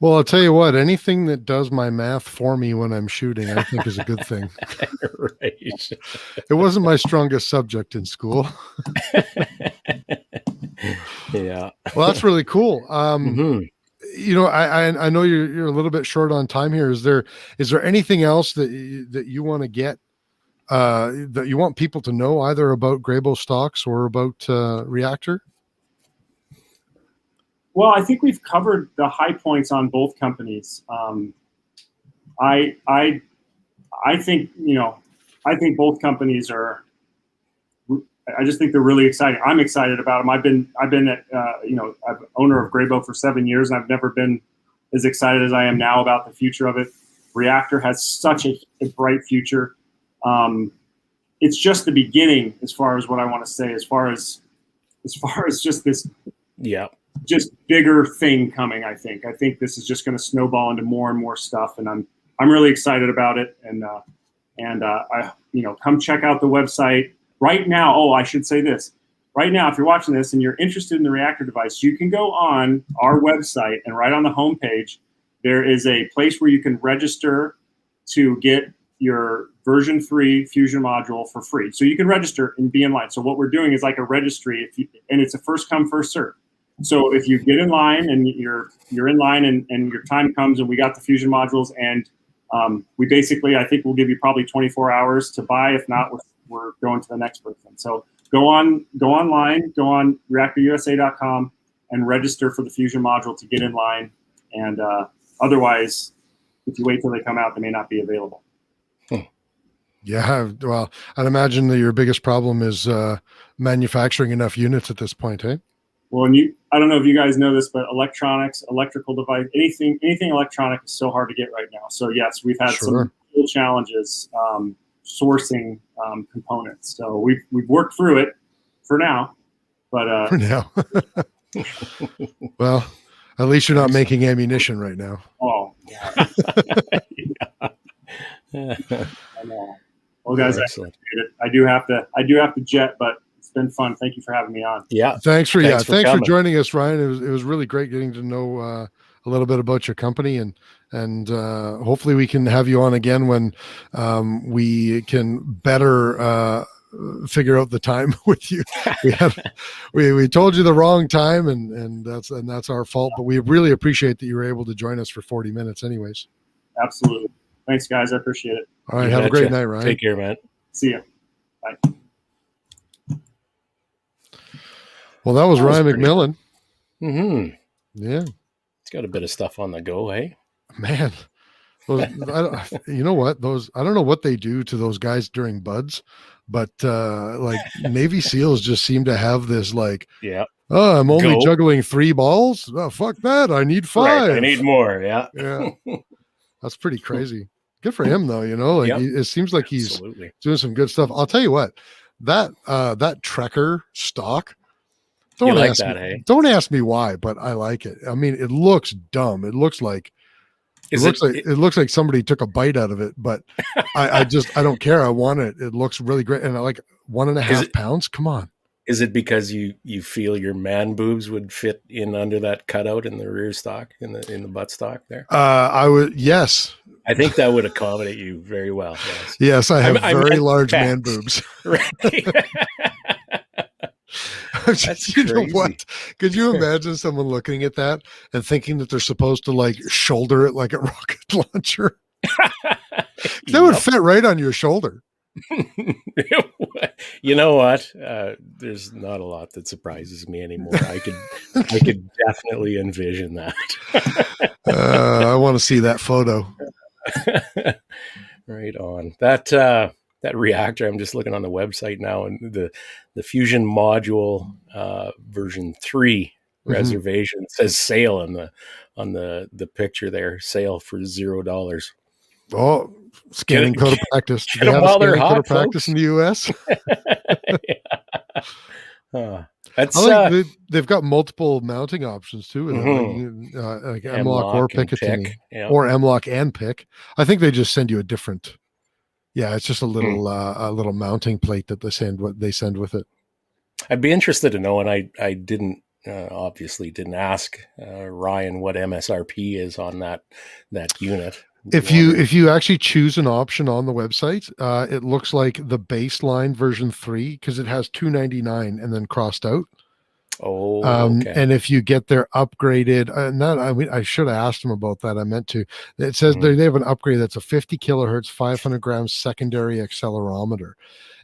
Well, I'll tell you what, anything that does my math for me when I'm shooting, I think is a good thing. Right. It wasn't my strongest subject in school. Yeah. Well, that's really cool. Mhm. I know you're a little bit short on time here. Is there anything else that you want to get, that you want people to know, either about Greyboe Stocks or about Reactor? Well, I think we've covered the high points on both companies. I think I think both companies are. I just think they're really exciting. I'm excited about them. I've been I'm owner of Greyboe for 7 years, and I've never been as excited as I am now about the future of it. Reactor has such a bright future. It's just the beginning, as far as what I want to say. As far as just this, just bigger thing coming. I think this is just going to snowball into more and more stuff, and I'm really excited about it. And I come check out the website. Right now, I should say this. Right now, if you're watching this and you're interested in the Reactor device, you can go on our website, and right on the homepage, there is a place where you can register to get your version-free Fusion module for free. So you can register and be in line. So what we're doing is like a registry, and it's a first-come, first-serve. So if you get in line and you're in line and your time comes and we got the Fusion modules, and we basically, I think we'll give you probably 24 hours to buy. If not, we're going to the next person. So go online, go on reactorusa.com and register for the Fusion module to get in line. And otherwise, if you wait till they come out, they may not be available. Yeah, well, I'd imagine that your biggest problem is manufacturing enough units at this point, eh? Well, and I don't know if you guys know this, but electronics, electrical device, anything electronic is so hard to get right now. So yes, we've had some real challenges sourcing components. So we've worked through it for now, but for now. Well, at least you're not making ammunition right now. Oh, yeah. I know. Well, guys, I appreciate it. I do have to jet, but it's been fun. Thank you for having me on. Yeah. Thanks for joining us, Ryan. It was really great getting to know a little bit about your company, and hopefully we can have you on again when we can better figure out the time with you. We told you the wrong time, and that's our fault, but we really appreciate that you were able to join us for 40 minutes anyways. Absolutely. Thanks, guys. I appreciate it. All right. Have a great night, Ryan. Take care, man. See ya. Bye. Well, that was Ryan McMillan. Mm-hmm. Yeah. It's got a bit of stuff on the go, hey? Man. You know what? I don't know what they do to those guys during buds, but like Navy SEALs just seem to have this Oh, I'm only Go. juggling 3 balls. Oh, fuck that. I need 5. Right, I need more. Yeah. Yeah. That's pretty crazy. Good for him though, like Yep. it seems like he's Absolutely. doing some good stuff. I'll tell you what, that Trekker stock, You don't like ask that, me, hey? don't ask me why, but I like it. I mean, it looks dumb. It looks like it looks like somebody took a bite out of it, but I don't care. I want it. It looks really great. And I like 1.5 pounds. Come on. Is it because you feel your man boobs would fit in under that cutout in the rear stock, in the butt stock there? Yes. I think that would accommodate you very well. Yes. Yes, I have very large pecs. man boobs. Right. That's you know crazy. what? Could you imagine someone looking at that and thinking that they're supposed to like shoulder it like a rocket launcher? That would fit right on your shoulder. You know what? There's not a lot that surprises me anymore. I could definitely envision that. I want to see that photo. Right on. That reactor, I'm just looking on the website now, and the Fusion module version 3 reservation says sale on the picture there. Sale for $0. Oh, scanning code of practice. Do they have a scanning code of practice in the US? They've got multiple mounting options too, like M-lock or Picatinny, or M-lock and Pic. I think they just send you a different. Yeah, it's just a little mounting plate that they send with it. I'd be interested to know, and I didn't obviously didn't ask Ryan what MSRP is on that unit. If you actually choose an option on the website, it looks like the baseline version 3, because it has $299 and then crossed out. Oh, okay. And if you get their upgraded, I should have asked them about that. I meant to. It says they have an upgrade that's a 50 kilohertz, 500 grams secondary accelerometer.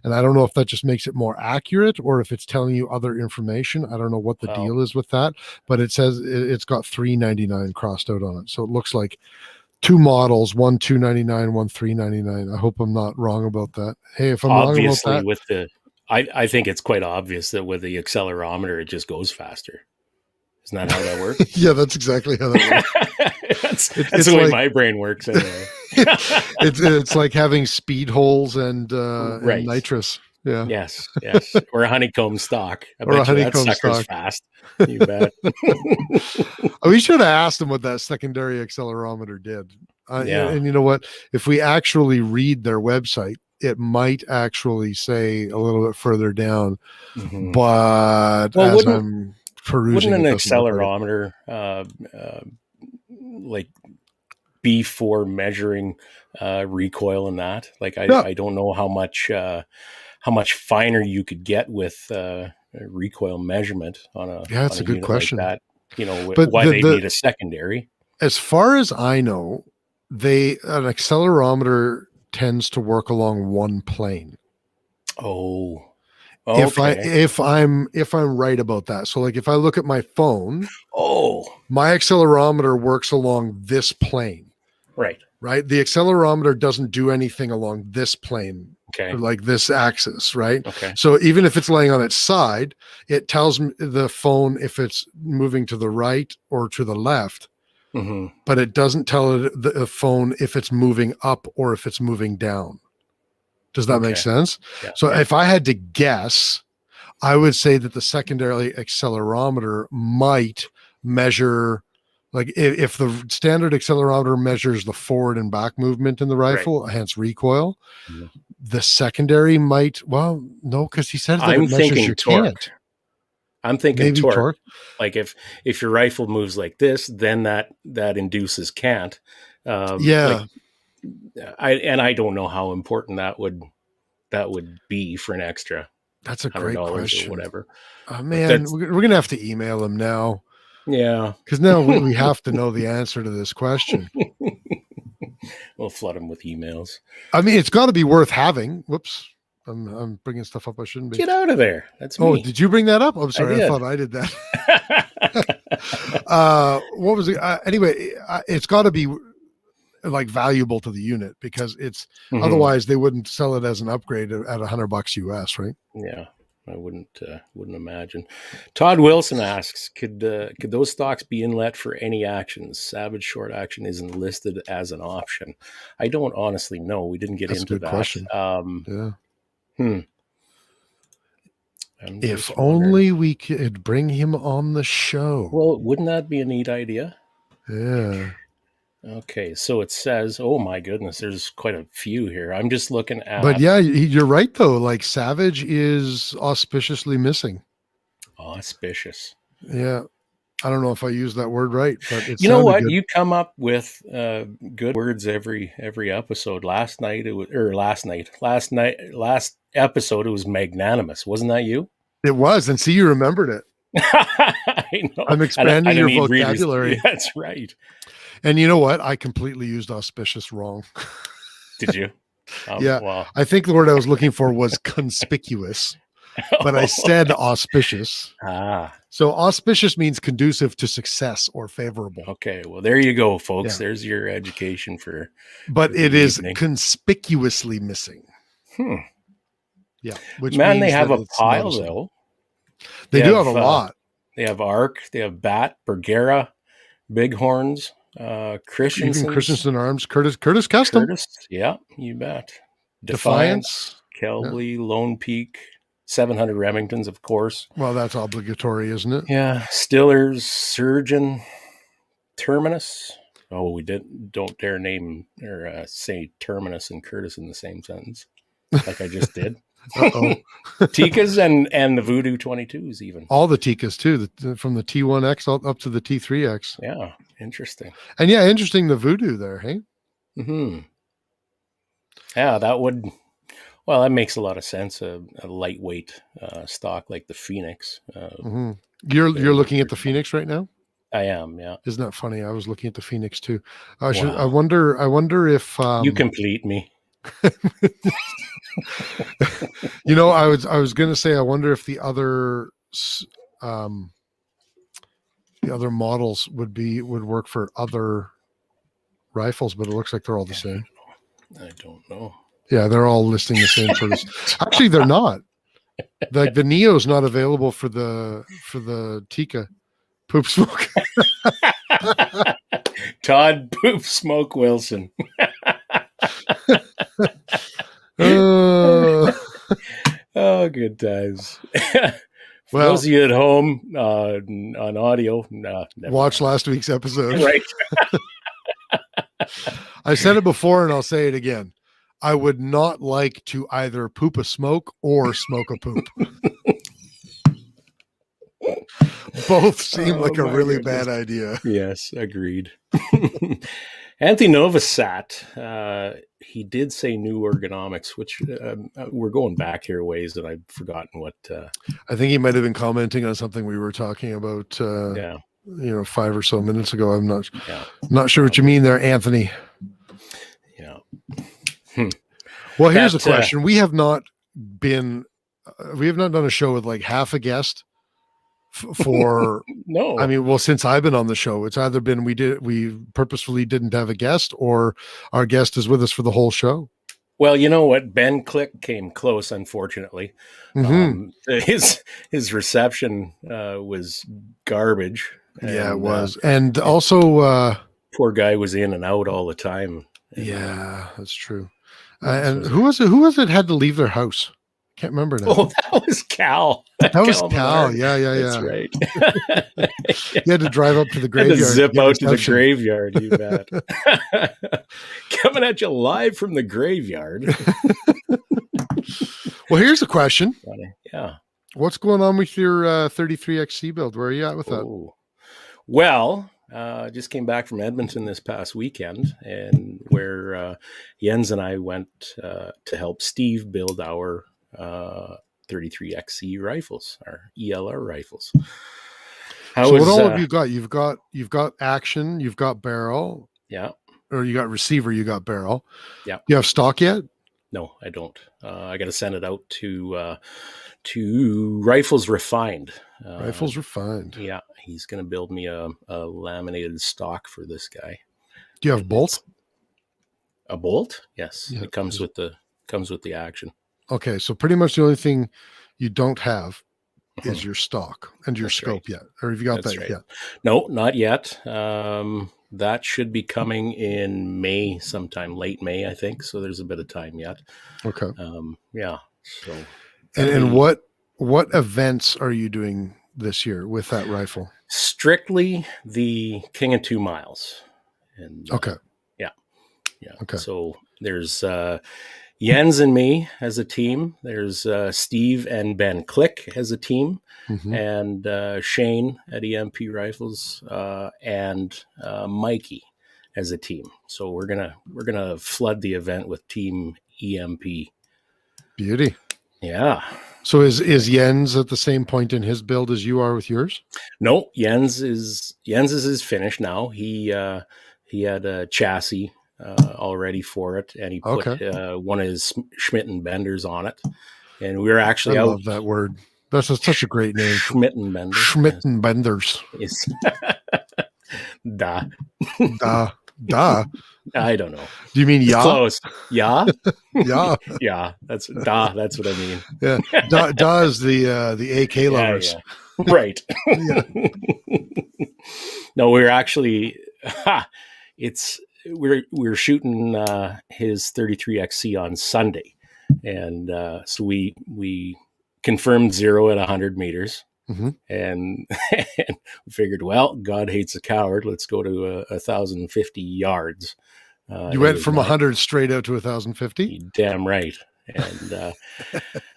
And I don't know if that just makes it more accurate or if it's telling you other information. I don't know what the deal is with that, but it says it's got $399 crossed out on it. So it looks like 2 models, one $299, one $399. I hope I'm not wrong about that. Hey, if I'm obviously wrong about that, I think it's quite obvious that with the accelerometer, it just goes faster. Isn't that how that works? Yeah, that's exactly how that works. That's the way my brain works anyway. it's like having speed holes and nitrous. Yeah. Yes. Or a honeycomb stock. Or a honeycomb stock. Fast. You bet. We should have asked them what that secondary accelerometer did. And you know what? If we actually read their website, it might actually say a little bit further down. But as I'm perusing, wouldn't an accelerometer like be for measuring recoil in that? Like I don't know how much finer you could get with recoil measurement on a that's a good question. Like that, but why they need a secondary. As far as I know, an accelerometer tends to work along one plane. Oh, okay. If I'm right about that. So like if I look at my phone, my accelerometer works along this plane. Right. The accelerometer doesn't do anything along this plane. Okay. Like this axis, right? Okay. So even if it's laying on its side, it tells the phone if it's moving to the right or to the left. But it doesn't tell the phone if it's moving up or if it's moving down. Does that make sense? Yeah. So if I had to guess, I would say that the secondary accelerometer might measure, like if the standard accelerometer measures the forward and back movement in the rifle, hence recoil, the secondary might, no, because he said that it measures your torque. I'm thinking torque. Like if your rifle moves like this, then that induces cant. I don't know how important that would be for an extra. That's a great question. Or whatever. Oh, man, we're gonna have to email him now. Yeah, because now we have to know the answer to this question. We'll flood him with emails. I mean, it's got to be worth having. Whoops. I'm bringing stuff up I shouldn't be. Get out of there. That's me. Oh, did you bring that up? I'm sorry. I thought I did that. What was it? Anyway, it's got to be like valuable to the unit because it's otherwise they wouldn't sell it as an upgrade at $100 US, right? Yeah. I wouldn't imagine. Todd Wilson asks, could those stocks be inlet for any actions? Savage short action isn't listed as an option. I don't honestly know. We didn't get That's into a good that. question. Yeah. If only we could bring him on the show. Well, wouldn't that be a neat idea? Yeah. Okay, so it says, oh my goodness, there's quite a few here. I'm just looking at. But yeah, you're right though. Like Savage is auspiciously missing. Auspicious. Yeah. I don't know if I used that word right, but it's you know what? good. You come up with good words every episode. Last episode it was magnanimous. Wasn't that you? It was, and see, you remembered it. I know. I'm expanding your vocabulary. That's right. And you know what? I completely used auspicious wrong. Did you? Yeah. Well. I think the word I was looking for was conspicuous, but I said auspicious. So auspicious means conducive to success or favorable. Okay. Well, there you go, folks. Yeah. There's your education for. But it is conspicuously missing. Yeah. Which means they have a pile though. They do have a lot. They have ARC. They have BAT, Bergera, Bighorns. Christensen Arms, Curtis Custom. Yeah, you bet. Defiance, Kelby, Lone Peak, 700 Remingtons, of course. Well, that's obligatory, isn't it? Yeah. Stillers, Surgeon, Terminus. Oh, we don't dare name or say Terminus and Curtis in the same sentence, like I just did. Tikas and the Voodoo 22s even. All the Tikas too, from the T1X up to the T3X. Yeah, interesting. And yeah, interesting the Voodoo there, hey? Mm-hmm. Yeah, that makes a lot of sense. A lightweight stock like the Phoenix. You're looking at the Phoenix right now? I am, yeah. Isn't that funny? I was looking at the Phoenix too. I wonder if you complete me. You know, I was going to say, I wonder if the other models would work for other rifles, but it looks like they're all the same. I don't know. Yeah, they're all listing the same sort of. Actually, they're not. Like the Neo's not available for the Tika Poop Smoke. Todd Poop Smoke Wilson. Oh, good times. For those of you at home on audio, watch last week's episode. Right. I said it before and I'll say it again. I would not like to either poop a smoke or smoke a poop. Both seem like a really bad idea. Yes, agreed. Anthony Novosat, he did say new ergonomics, which we're going back here ways, and I've forgotten what. I think he might have been commenting on something we were talking about. 5 or so minutes ago. I'm not sure what you mean there, Anthony. Yeah. Well, here's a question: we have not done a show with like half a guest. For no, I mean, well, since I've been on the show, it's either been we purposefully didn't have a guest, or our guest is with us for the whole show. Well, you know what? Ben Click came close, unfortunately. His reception was garbage. Yeah, it was, and also poor guy was in and out all the time. Yeah, that's true. And who was it had to leave their house? Can't remember now. Oh, that was Cal. That was Cal. Yeah. That's right. You had to drive up to the graveyard. Had to zip out to the graveyard, you bet. Coming at you live from the graveyard. Well, here's a question. Funny. Yeah. What's going on with your 33XC build? Where are you at with that? Well, just came back from Edmonton this past weekend, and where Jens and I went to help Steve build our 33XC rifles, our ELR rifles. What all have you got? You've got action, you've got barrel. Yeah. Or you got receiver, you got barrel. Yeah. You have stock yet? No, I don't. I got to send it out to Rifles Refined. Rifles Refined. Yeah. He's going to build me a laminated stock for this guy. Do you have bolts? A bolt? Yes. Yeah, it comes with the action. Okay, so pretty much the only thing you don't have is Mhm. your stock and your That's scope right. yet. Or have you got That's that right. yet? No, not yet. That should be coming in May, sometime late May, I think. So there's a bit of time yet. Okay. Yeah. So And that'll and be what events are you doing this year with that rifle? strictly the King of 2 Miles. And Okay. yeah, yeah. Okay. So there's Jens and me as a team. There's Steve and Ben Click as a team, Mhm. and Shane at EMP Rifles, and Mikey as a team. So we're gonna flood the event with Team EMP. Beauty. Yeah. So is Jens at the same point in his build as you are with yours? No, Jens is finished now. He had a chassis already for it, and he put Okay. one of his Schmidt and Benders on it. And we were I actually out love that word. That's such a great name. Schmidt and Bender. Schmidt and Benders. Yes. Da. Da. I don't know. Do you mean It's ya? close. Yeah. Yeah. Yeah. That's da. That's what I mean. Yeah. Da is the AK Yeah. lovers. Yeah. Right. Yeah. No, we're actually. We're shooting his 33XC on Sunday, and so we confirmed 0 at 100 meters. Mm-hmm. And we figured, well, God hates a coward. Let's go to 1,050 yards. You went from 100 straight out to 1,050? Damn right. And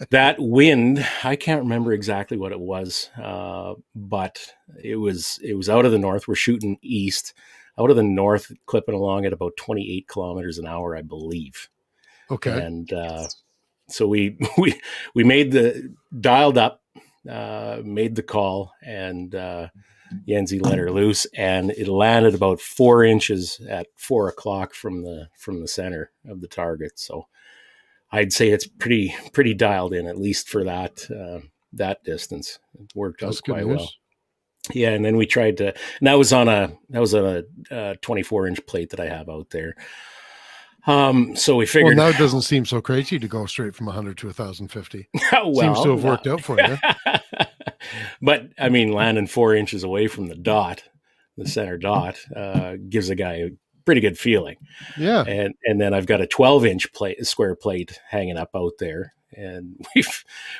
that wind, I can't remember exactly what it was, but it was out of the north. We're shooting east, out of the north, clipping along at about 28 kilometers an hour, I believe. Okay. And so we dialed up, made the call, and Yenzi let her loose, and it landed about 4 inches at 4 o'clock from the center of the target. So I'd say it's pretty dialed in, at least for that distance. It worked out quite well. Yeah, and then we tried to, and that was on a 24-inch plate that I have out there. So we figured. Well, now it doesn't seem so crazy to go straight from 100 to 1,050. Well, seems to have worked out for you. But I mean, landing 4 inches away from the center dot, gives a guy a pretty good feeling. Yeah. And then I've got a 12-inch square plate hanging up out there, and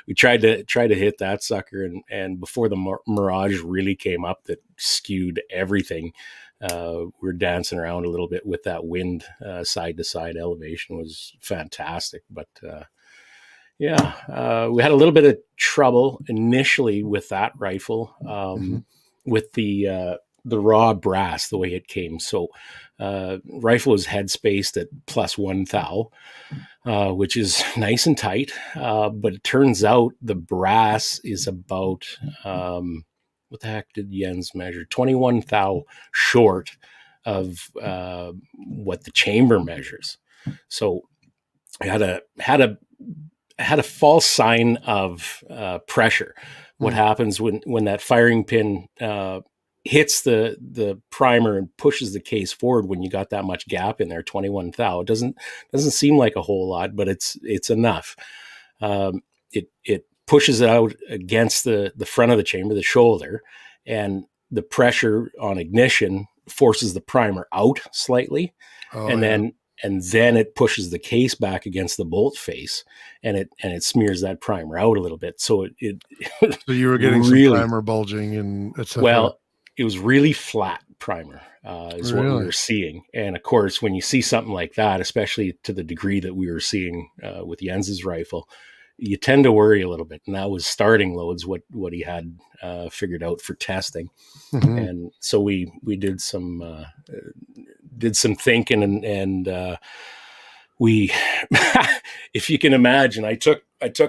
we tried to hit that sucker, and before the mirage really came up that skewed everything, we're dancing around a little bit with that wind. Side to side elevation was fantastic, but we had a little bit of trouble initially with that rifle, with the raw brass, the way it came. So rifle is head spaced at +1 thou, which is nice and tight. But it turns out the brass is about, what the heck did Jens measure? 21 thou short of what the chamber measures. So I had a false sign of pressure. What happens when that firing pin hits the primer and pushes the case forward, when you got that much gap in there, 21 thou, it doesn't seem like a whole lot, but it's enough. It pushes it out against the front of the chamber, the shoulder, and the pressure on ignition forces the primer out slightly, and then it pushes the case back against the bolt face, and it smears that primer out a little bit. So so you were getting really, some primer bulging and etc. Well, it was really flat primer, is what we were seeing. And of course, when you see something like that, especially to the degree that we were seeing with Jens's rifle, you tend to worry a little bit. And that was starting loads, what he had figured out for testing. Mm-hmm. And so we did some thinking, and we, if you can imagine, I took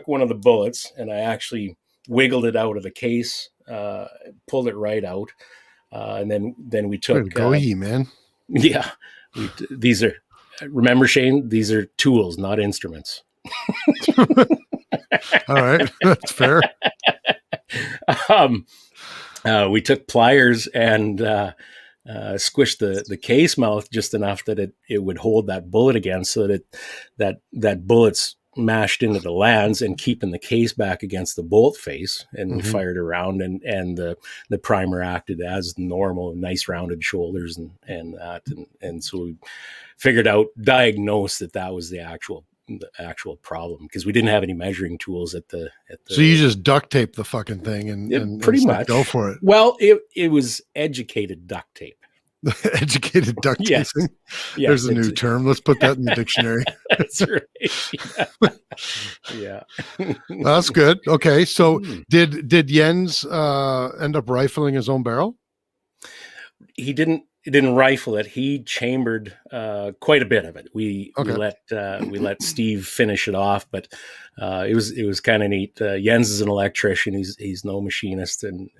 one of the bullets and I actually wiggled it out of the case, pulled it right out. And then we took, man. Yeah. Remember, Shane, these are tools, not instruments. All right. That's fair. We took pliers and squished the case mouth just enough that it would hold that bullet again, so that bullet's mashed into the lands and keeping the case back against the bolt face, and we Mhm. fired around, and the primer acted as normal, nice rounded shoulders and that, and so we figured out, diagnosed that was the actual problem, because we didn't have any measuring tools at the So you just duct tape the fucking thing and pretty said, much go for it. Well, it was educated duct tape. Educated duct Yes. taping. Yes, There's a new term. Let's put that in the dictionary. That's right. Yeah. That's good. Okay. So Mm. did Jens end up rifling his own barrel? He didn't rifle it. He chambered quite a bit of it. We let Steve finish it off, but it was kind of neat. Jens is an electrician. He's no machinist, and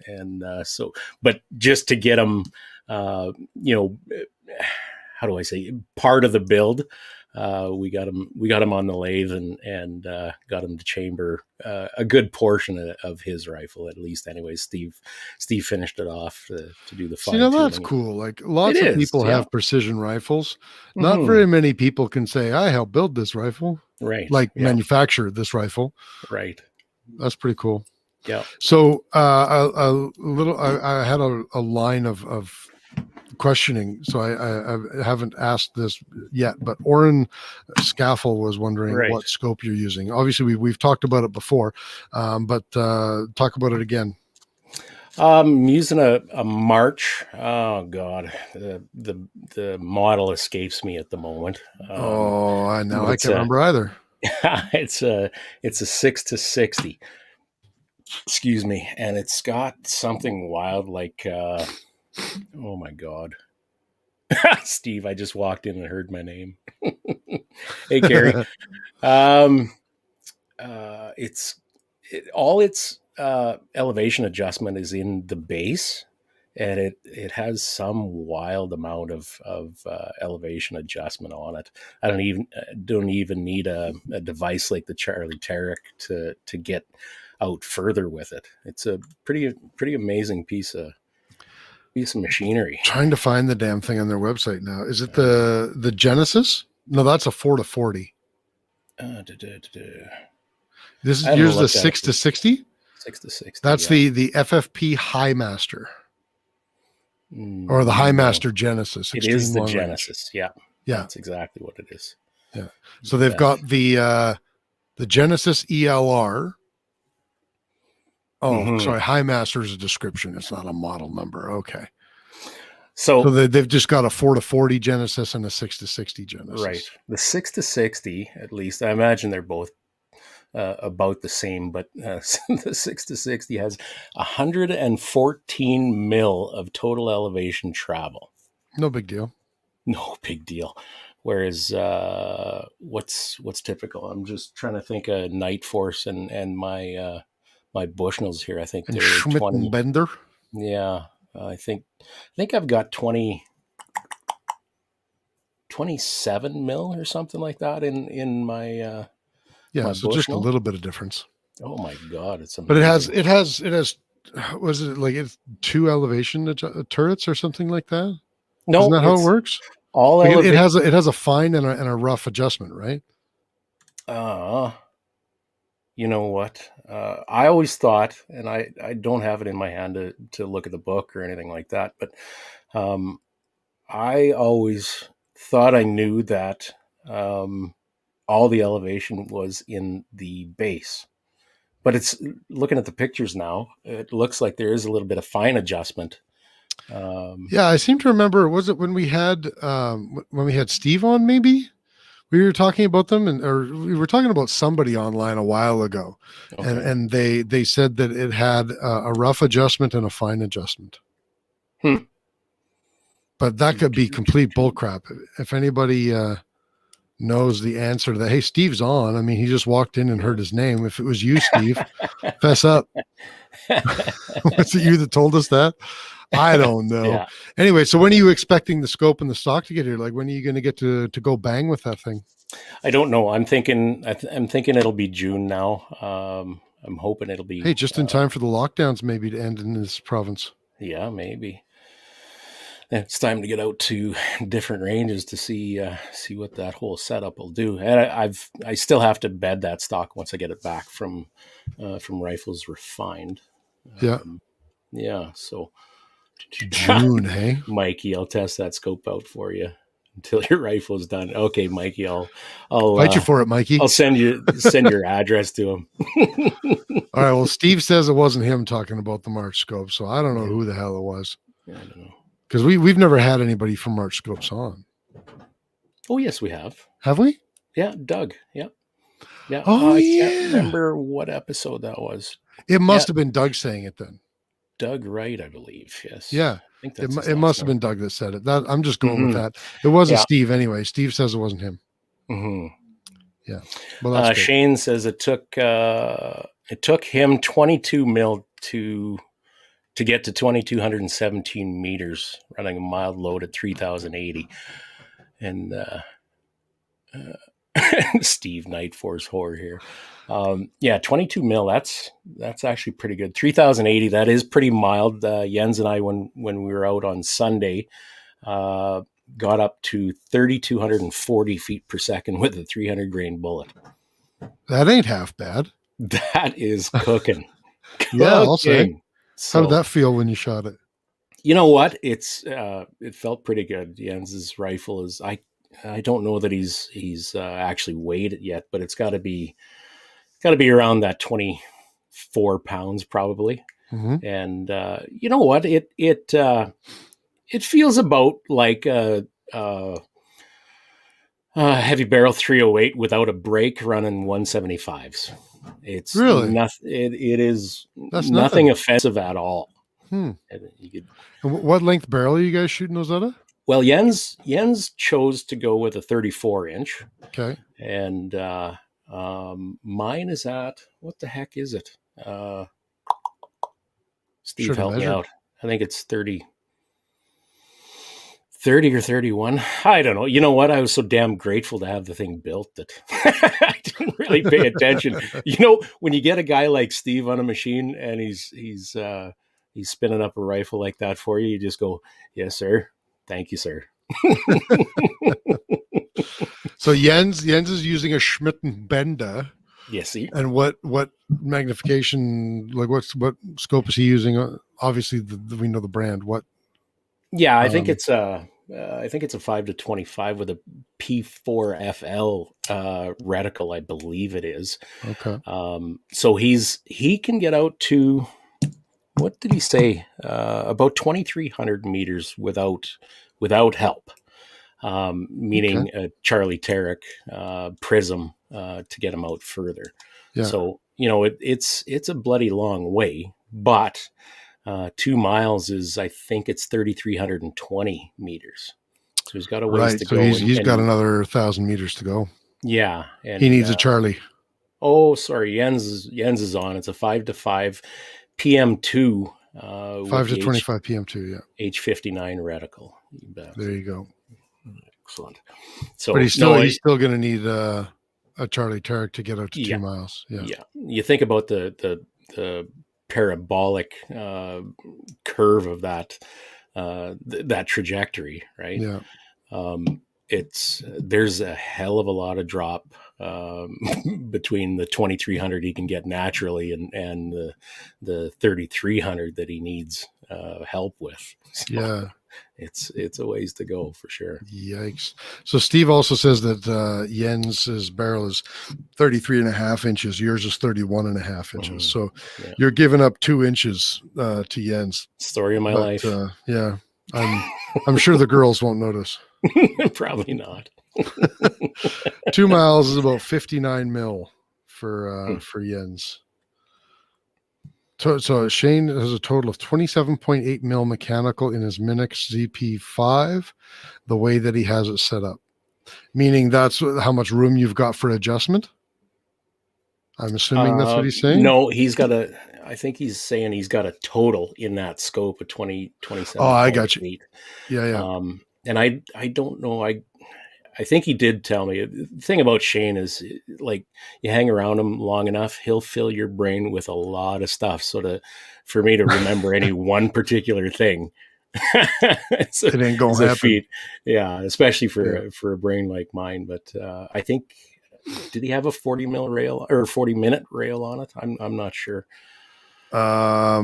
so, but just to get him, how do I say, part of the build, we got him on the lathe and got him to chamber a good portion of his rifle, at least. Anyway, Steve finished it off to do the fine tuning. That's cool. Like lots of people have precision rifles. Mm-hmm. Not very many people can say, I helped build this rifle. Right. Like manufacture this rifle. Right. That's pretty cool. Yeah. So I had a line of questioning, so I haven't asked this yet, but Oren Scaffel was wondering what scope you're using. Obviously we've talked about it before, but talk about it again. I'm using a March. Oh God, the model escapes me at the moment. I know, I can't remember either. It's a 6-60. Excuse me, and it's got something wild like. Oh my God. Steve, I just walked in and heard my name. Hey, Gary. All its elevation adjustment is in the base, and it has some wild amount of elevation adjustment on it. I don't even need a device like the Charlie Tarek to get out further with it. It's a pretty amazing piece of machinery. Trying to find the damn thing on their website now. Is it the Genesis? No, that's a 4-40. This is yours, the 6-60? 6-60. That's the FFP High Master. Or the High Master Genesis. It is the Genesis. Yeah. That's exactly what it is. Yeah. So they've got the Genesis ELR. Oh, sorry. High Master is a description. It's not a model number. Okay. So they've just got a 4-40 Genesis and a 6-60 Genesis. Right. The 6-60, at least, I imagine they're both about the same, but the 6-60 has 114 mil of total elevation travel. No big deal. No big deal. Whereas what's typical? I'm just trying to think of Night Force and my Bushnells here. I think and they're Schmidt 20. And Bender. Yeah, I think I've got 27 mil or something like that in my my so just a little bit of difference. Oh my God, it's amazing. But it has was it like it's 2 elevation turrets or something like that? No, isn't that how it works? All like it has a fine and a rough adjustment, right? You know what? I always thought, and I don't have it in my hand to look at the book or anything like that, but I always thought I knew that all the elevation was in the base. But it's looking at the pictures now, it looks like there is a little bit of fine adjustment. I seem to remember, was it when we had Steve on, maybe? We were talking about them, or we were talking about somebody online a while ago, and they said that it had a rough adjustment and a fine adjustment. But that could be complete bullcrap. If anybody knows the answer to that, hey, Steve's on. I mean, he just walked in and heard his name. If it was you, Steve, fess up. Was it you that told us that? I don't know. Yeah. Anyway, so when are you expecting the scope and the stock to get here? Like, when are you going to get to go bang with that thing? I don't know. I'm thinking it'll be June now. I'm hoping it'll be. Hey, just in time for the lockdowns maybe to end in this province. Yeah, maybe. it's time to get out to different ranges to see what that whole setup will do. And I still have to bed that stock once I get it back from Rifles Refined. Yeah. Yeah. So June, hey, Mikey, I'll test that scope out for you until your rifle's done. Okay, Mikey, I'll fight you for it, Mikey. I'll send your address to him. All right. Well, Steve says it wasn't him talking about the March scope, so I don't know who the hell it was. I don't know. Because we've never had anybody from March Scopes on. Oh yes, we have. Have we? Yeah, Doug. Yeah. Yeah. Oh, I yeah. can't remember what episode that was. It must have been Doug saying it then. Doug Wright, I believe. Yes. Yeah. I think that's It must have been Doug that said it. I'm just going with that. It wasn't Steve anyway. Steve says it wasn't him. Mm-hmm. Yeah. Well, that's Shane says it took him 22 mil to get to 2,217 meters, running a mild load at 3,080. And Steve Nightforce Horror here. 22 mil. That's actually pretty good. 3,080. That is pretty mild. Jens and I, when we were out on Sunday, got up to 3,240 feet per second with a 300 grain bullet. That ain't half bad. That is cooking. Yeah, I'll say. So, how did that feel when you shot it? You know what? It felt pretty good. Jens's rifle is I don't know that he's actually weighed it yet, but it's got to be around that 24 pounds probably. Mm-hmm. And you know what? It feels about like a heavy barrel 308 without a brake running 175s. It's really nothing. It is That's nothing offensive at all. And what length barrel are you guys shooting those out of? Well, Jens chose to go with a 34 inch. Okay. And mine is at, what the heck is it? Steve, help me out. I think it's 30 or 31. I don't know. You know what? I was so damn grateful to have the thing built that I didn't really pay attention. You know, when you get a guy like Steve on a machine and he's spinning up a rifle like that for you, you just go, yes, sir. Thank you, sir. So Jens is using a Schmidt and Benda. Yes, sir. And what magnification, like what scope is he using? Obviously, we know the brand. What? Yeah, I think it's a 5-25 with a P4FL reticle, I believe it is. Okay. So he can get out to, what did he say? About 2,300 meters without help. Meaning a Charlie Tarek prism to get him out further. Yeah. So, you know, it's a bloody long way, but 2 miles is, I think it's 3,320 meters. So he's got a ways to go. So he's got another 1,000 meters to go. Yeah. And he needs a Charlie. Oh, sorry. Jens is on. It's a 5-5 PM2. 5 to 25 PM2, yeah. H59 reticle. You bet. There you go. Excellent. So, but he's still going to need a Charlie Tarek to get out to 2 miles. Yeah. Yeah. You think about the parabolic curve of that trajectory, right? Yeah. There's a hell of a lot of drop between the 2,300 he can get naturally and the 3,300 that he needs help with. So yeah. It's a ways to go for sure. Yikes. So Steve also says that Jens's barrel is 33.5 inches. Yours is 31.5 inches. So you're giving up 2 inches to Jens. Story of my life. Yeah. I'm sure the girls won't notice. Probably not. 2 miles is about 59 mil for Jens. So Shane has a total of 27.8 mil mechanical in his Minix ZP5, the way that he has it set up. Meaning that's how much room you've got for adjustment? I'm assuming that's what he's saying? No, I think he's saying he's got a total in that scope of 27. Oh, I got you. Yeah. And I don't know. I think he did tell me. The thing about Shane is, like, you hang around him long enough, he'll fill your brain with a lot of stuff. So for me to remember any one particular thing It ain't gonna it's a happen. feat. Yeah, especially for a brain like mine. But I think, did he have a 40 mil rail or 40-minute rail on it? I'm not sure. Yeah,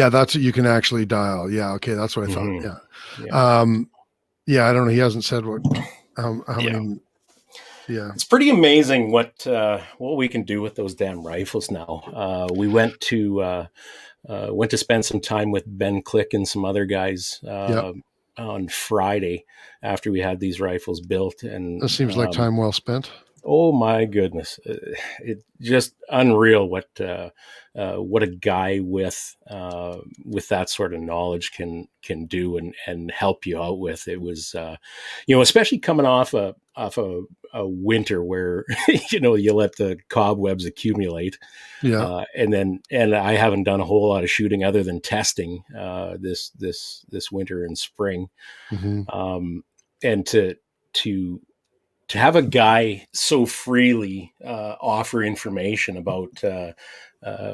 that's what you can actually dial. Yeah, okay, that's what I thought. Mhm. Yeah. Yeah. Yeah, I don't know. He hasn't said what how many. Yeah. It's pretty amazing what we can do with those damn rifles now. We went to spend some time with Ben Click and some other guys on Friday after we had these rifles built, and That seems like time well spent. oh my goodness, it's just unreal what a guy with that sort of knowledge can do and help you out with. It was especially coming off a winter where you let the cobwebs accumulate, and I haven't done a whole lot of shooting other than testing this winter and spring, and to have a guy so freely offer information about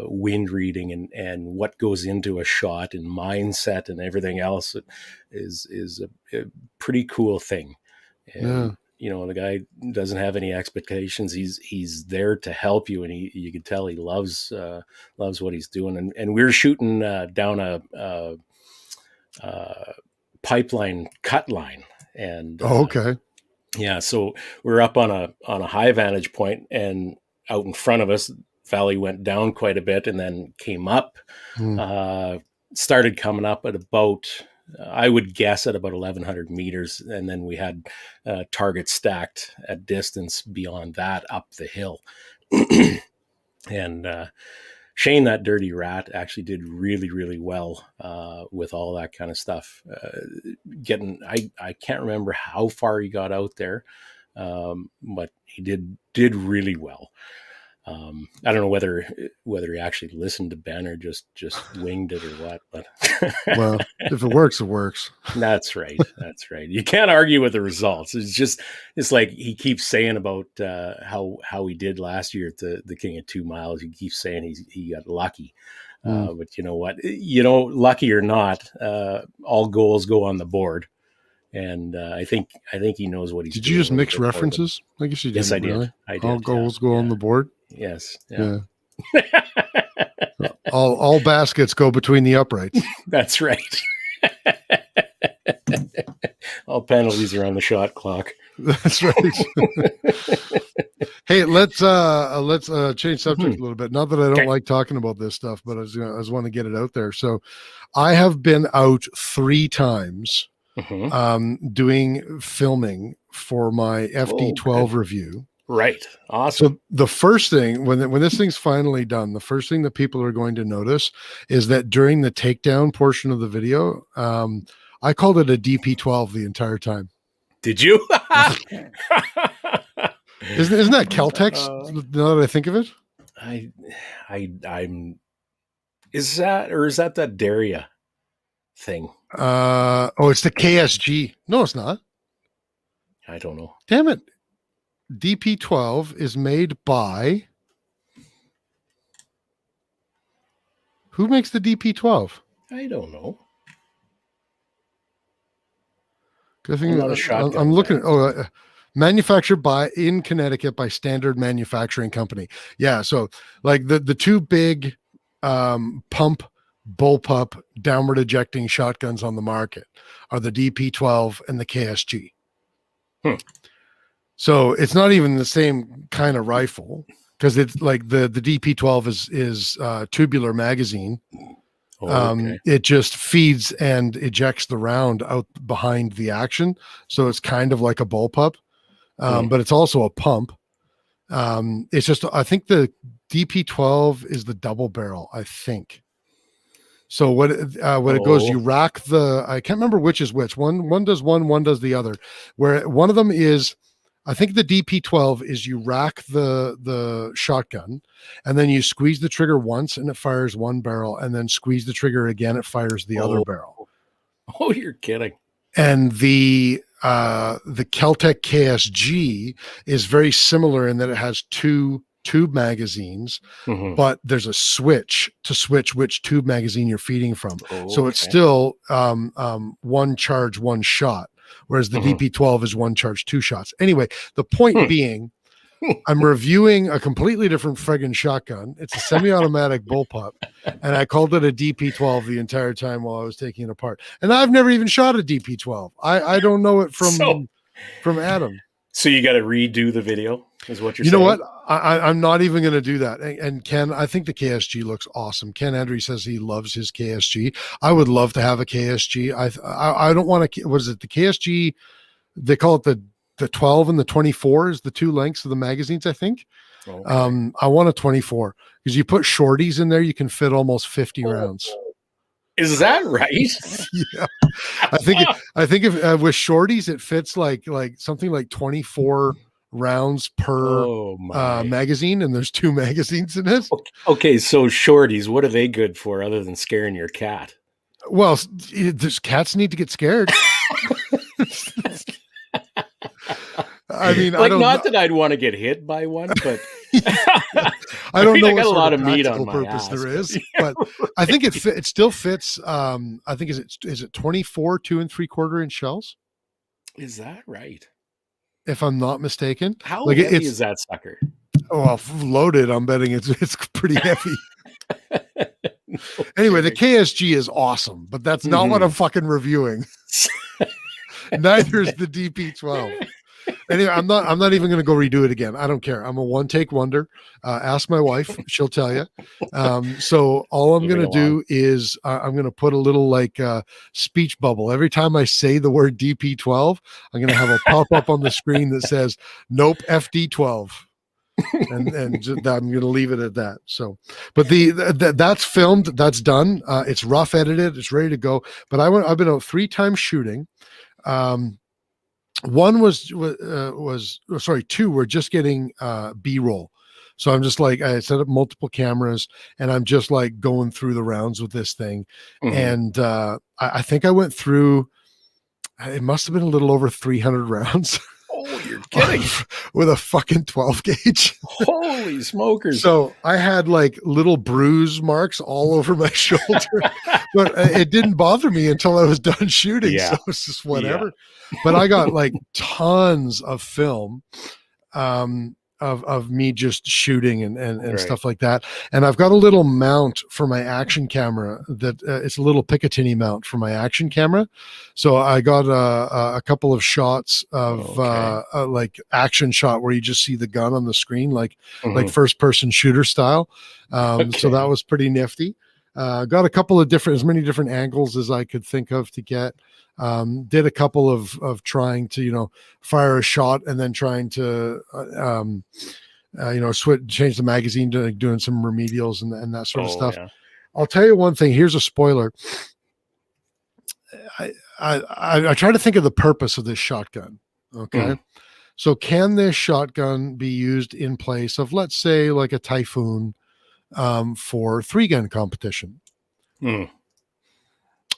wind reading and what goes into a shot and mindset and everything else is a pretty cool thing. And, the guy doesn't have any expectations. He's there to help you, and you can tell he loves what he's doing. And we're shooting down a pipeline cut line, and okay. Yeah, so we're up on a high vantage point, and out in front of us, valley went down quite a bit, and then came up. Started coming up at about, I would guess, at about 1,100 meters, and then we had targets stacked at distance beyond that up the hill. And Shane, that dirty rat, actually did really, really well with all that kind of stuff. I can't remember how far he got out there, but he did really well. I don't know whether he actually listened to Ben or just winged it or what. But well, if it works, it works. That's right. That's right. You can't argue with the results. It's like he keeps saying about how he did last year at the King of 2 Miles. He keeps saying he got lucky. But you know what? Lucky or not, all goals go on the board. And I think he knows what he's doing. Did you just mix references? I guess you did. Yes, I did. Really? I did. All goals go on the board? Yes. Yeah. all baskets go between the uprights. That's right. All penalties are on the shot clock. That's right. Hey, let's change subject a little bit. Not that I don't like talking about this stuff, but I just want to get it out there. So I have been out 3 times doing filming for my FD12 review. Right. Awesome. So the first thing, when this thing's finally done, the first thing that people are going to notice is that during the takedown portion of the video, I called it a DP12 the entire time. Did you? Isn't that Kel-Tex? Now that I think of it, I'm. Is that Daria thing? It's the KSG. No, it's not. I don't know. Damn it. DP12 is made by who makes the DP12? I don't know. I'm looking at manufactured in Connecticut by Standard Manufacturing Company. Yeah, so like the 2 big pump bullpup downward ejecting shotguns on the market are the DP12 and the KSG. So it's not even the same kind of rifle, because it's like the DP12 is tubular magazine. It just feeds and ejects the round out behind the action, so it's kind of like a bullpup, but it's also a pump. It's just, I think the DP12 is the double barrel, I think. So when it goes, you rack I can't remember which is which. One does one does the other. Where one of them is, I think the DP12 is you rack the shotgun, and then you squeeze the trigger once and it fires 1 barrel, and then squeeze the trigger again, it fires the other barrel. Oh, you're kidding. And the Kel-Tec KSG is very similar in that it has 2 tube magazines, Mhm. but there's a switch to switch which tube magazine you're feeding from. Oh, So it's okay. still one charge, one shot, whereas the Mhm. DP12 is one charge, two shots. Anyway, the point Hmm. being, I'm reviewing a completely different friggin' shotgun. It's a semi-automatic bullpup, and I called it a DP12 the entire time while I was taking it apart. And I've never even shot a DP12. I don't know it from Adam. So you got to redo the video, is what you're You saying? know what? I'm not even going to do that. And Ken, I think the KSG looks awesome. Ken Andrew says he loves his KSG. I would love to have a KSG. I don't want to. What is it? The KSG? They call it the 12 and the 24 is the two lengths of the magazines, I think. Okay. I want a 24 because you put shorties in there, you can fit almost 50 rounds. Is that right? Yeah, I think if with shorties it fits like something like 24 rounds per Oh my. magazine, and there's two magazines in it. Okay, so shorties, what are they good for other than scaring your cat? Well, there's cats need to get scared. I mean, Like, I don't not that I'd want to get hit by one, but I don't know I what got a sort lot of of meat on practical my purpose ass, there but- is, but I think it still fits. I think is it 24 2 3/4 inch shells, Is that right? if I'm not mistaken. How Like heavy it's is that sucker? well loaded. I'm betting it's pretty heavy. Anyway, the kidding. KSG is awesome, but that's not what Mhm. I'm fucking reviewing. Neither is the DP12. Anyway, I'm not even going to go redo it again. I don't care. I'm a one take wonder. Ask my wife; she'll tell you. So all I'm going to do is I'm going to put a little like speech bubble every time I say the word DP12. I'm going to have a pop up on the screen that says "Nope, FD12." and just, I'm going to leave it at that. So, but that's filmed, that's done. It's rough edited, it's ready to go. But I've been out 3 times shooting. One was sorry, 2 were just getting B-roll. So I'm just like, I set up multiple cameras and I'm just like going through the rounds with this thing. Mhm. And I think I went through, it must have been a little over 300 rounds. Oh, you're kidding. With a fucking 12 gauge. Holy smokers. So I had like little bruise marks all over my shoulder, but it didn't bother me until I was done shooting. Yeah. So it's just whatever. But I got like tons of film of me just shooting and Right. stuff like that. And I've got a little mount for my action camera that it's a little Picatinny mount for my action camera. So I got a couple of shots of like action shot where you just see the gun on the screen, like first person shooter style. So that was pretty nifty. Got a couple of as many different angles as I could think of to get. Did a couple of trying to, fire a shot and then trying to, change the magazine to like doing some remedials and that sort of stuff. Yeah. I'll tell you one thing. Here's a spoiler. I try to think of the purpose of this shotgun. Okay. So can this shotgun be used in place of, let's say, like a Typhoon for 3-gun competition?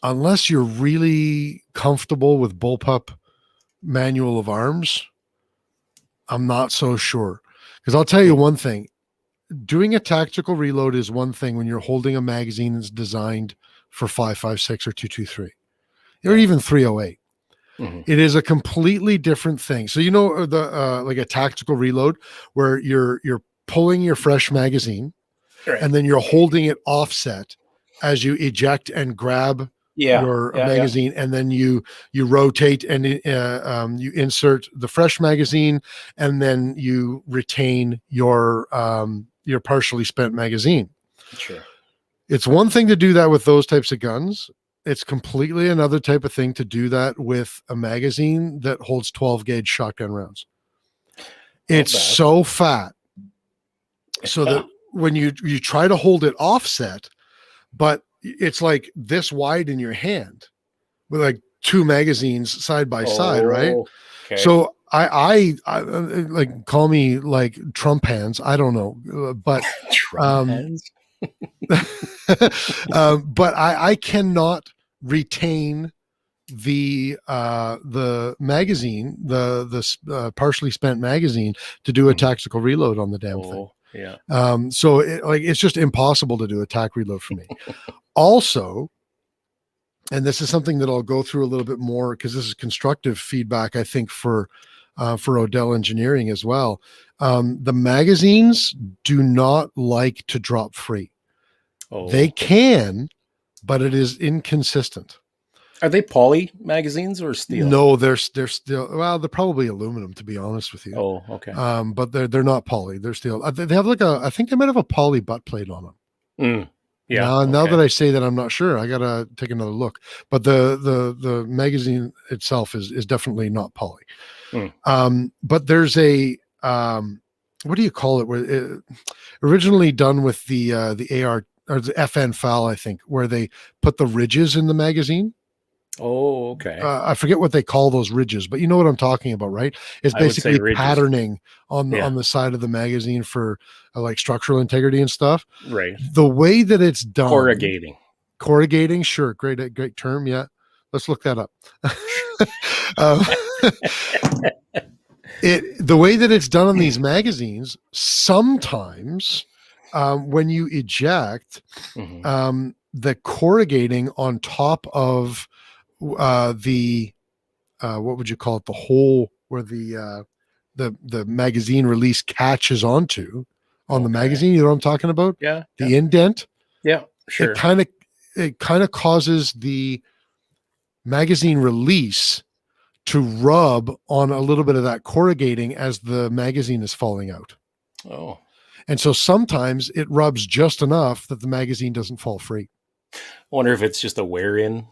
Unless you're really comfortable with bullpup manual of arms, I'm not so sure. Because I'll tell you one thing, doing a tactical reload is one thing when you're holding a magazine that's designed for 5.56 or 2.23 or even 308. It is a completely different thing. So the like a tactical reload where you're pulling your fresh magazine and then you're holding it offset as you eject and grab your magazine, and then you rotate and you insert the fresh magazine, and then you retain your partially spent magazine. Sure. It's one thing to do that with those types of guns. It's completely another type of thing to do that with a magazine that holds 12 gauge shotgun rounds. It's so fat, so that when you try to hold it offset, but it's like this wide in your hand with like 2 magazines side by side, right? Okay. So I like, call me like Trump hands. I don't know, but Trump hands. But I cannot retain the magazine, the partially spent magazine to do a tactical reload on the damn thing. Yeah. So it's just impossible to do a tack reload for me. Also, and this is something that I'll go through a little bit more because this is constructive feedback, I think, for Odell Engineering as well. The magazines do not like to drop free. Oh. They can, but it is inconsistent. Are they poly magazines or steel? No, they're still, well, they're probably aluminum, to be honest with you. Oh, okay. But they're not poly. They're steel. They have I think they might have a poly butt plate on them. Yeah. Now that I say that, I'm not sure. I gotta take another look. But the magazine itself is definitely not poly. But there's a what do you call it? Where it, originally done with the AR or the FN FAL, I think, where they put the ridges in the magazine. Oh, okay. I forget what they call those ridges, but you know what I'm talking about, right? It's basically patterning on the side of the magazine for like structural integrity and stuff. Right. The way that it's done, corrugating, sure, great term. Yeah, let's look that up. The way that it's done on these magazines, sometimes when you eject, the corrugating on top of the what would you call it, the hole where the magazine release catches onto on the magazine, you know what I'm talking about? Yeah. The indent. Yeah, sure. It kind of causes the magazine release to rub on a little bit of that corrugating as the magazine is falling out. Oh. And so sometimes it rubs just enough that the magazine doesn't fall free. I wonder if it's just a wear-in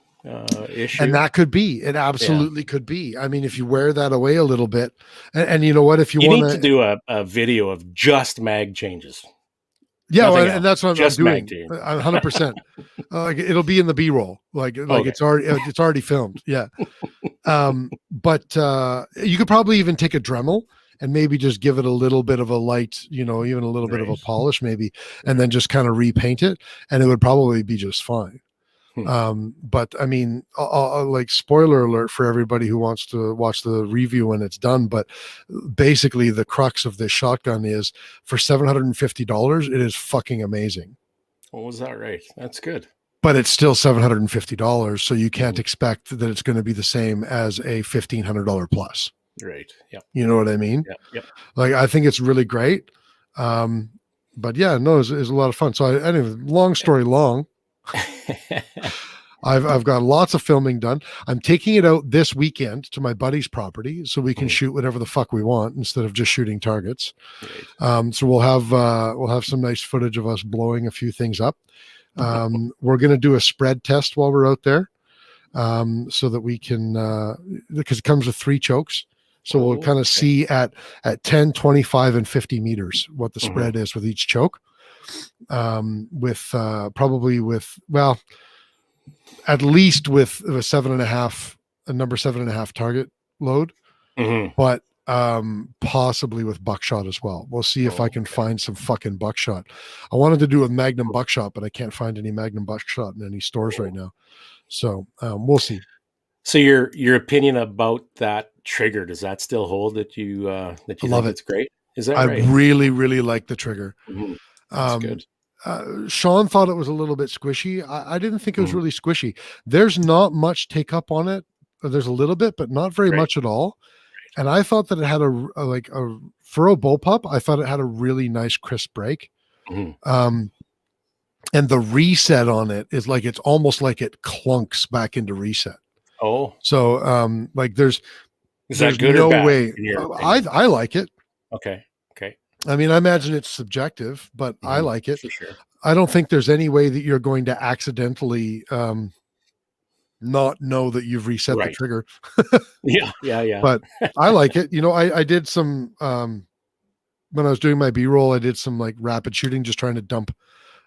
issue. And that could be. It absolutely could be. I mean, if you wear that away a little bit, and you know what, if you want need to do a video of just mag changes. Yeah, well, and that's what I'm doing. 100%. Like it'll be in the B-roll. Like Okay. it's already filmed. Yeah. But you could probably even take a Dremel and maybe just give it a little bit of a light, even a little bit of a polish maybe, and then just kind of repaint it, and it would probably be just fine. But I mean, like spoiler alert for everybody who wants to watch the review when it's done. But basically the crux of this shotgun is for $750, it is fucking amazing. What was that? Right. That's good. But it's still $750. So you can't expect that it's going to be the same as a $1,500 plus. Right. Yeah. You know what I mean? Yeah. Like, I think it's really great. But yeah, no, it's a lot of fun. So anyway, long story long, I've got lots of filming done. I'm taking it out this weekend to my buddy's property so we can shoot whatever the fuck we want instead of just shooting targets. Right. So we'll have some nice footage of us blowing a few things up. We're going to do a spread test while we're out there, so that we can, because it comes with 3 chokes. So we'll kind of see at 10, 25, and 50 meters what the spread is with each choke. Probably with, well, at least with a 7.5, a number 7.5 target load, but possibly with buckshot as well. We'll see if I can find some fucking buckshot. I wanted to do a Magnum buckshot, but I can't find any Magnum buckshot in any stores right now. So we'll see. So your opinion about that trigger, does that still hold? That you love think it's great? Is that right? I really, really like the trigger. That's good. Sean thought it was a little bit squishy. I didn't think it was really squishy. There's not much take up on it. There's a little bit, but not very much at all. And I thought that it had a for a bullpup, I thought it had a really nice crisp break. And the reset on it is like, it's almost like it clunks back into reset. Oh, so like is that good no or bad? Way. I like it. Okay. I mean, I imagine it's subjective, but I like it. For sure. I don't think there's any way that you're going to accidentally not know that you've reset the trigger. Yeah. But I like it. I did some when I was doing my B-roll, I did some like rapid shooting, just trying to dump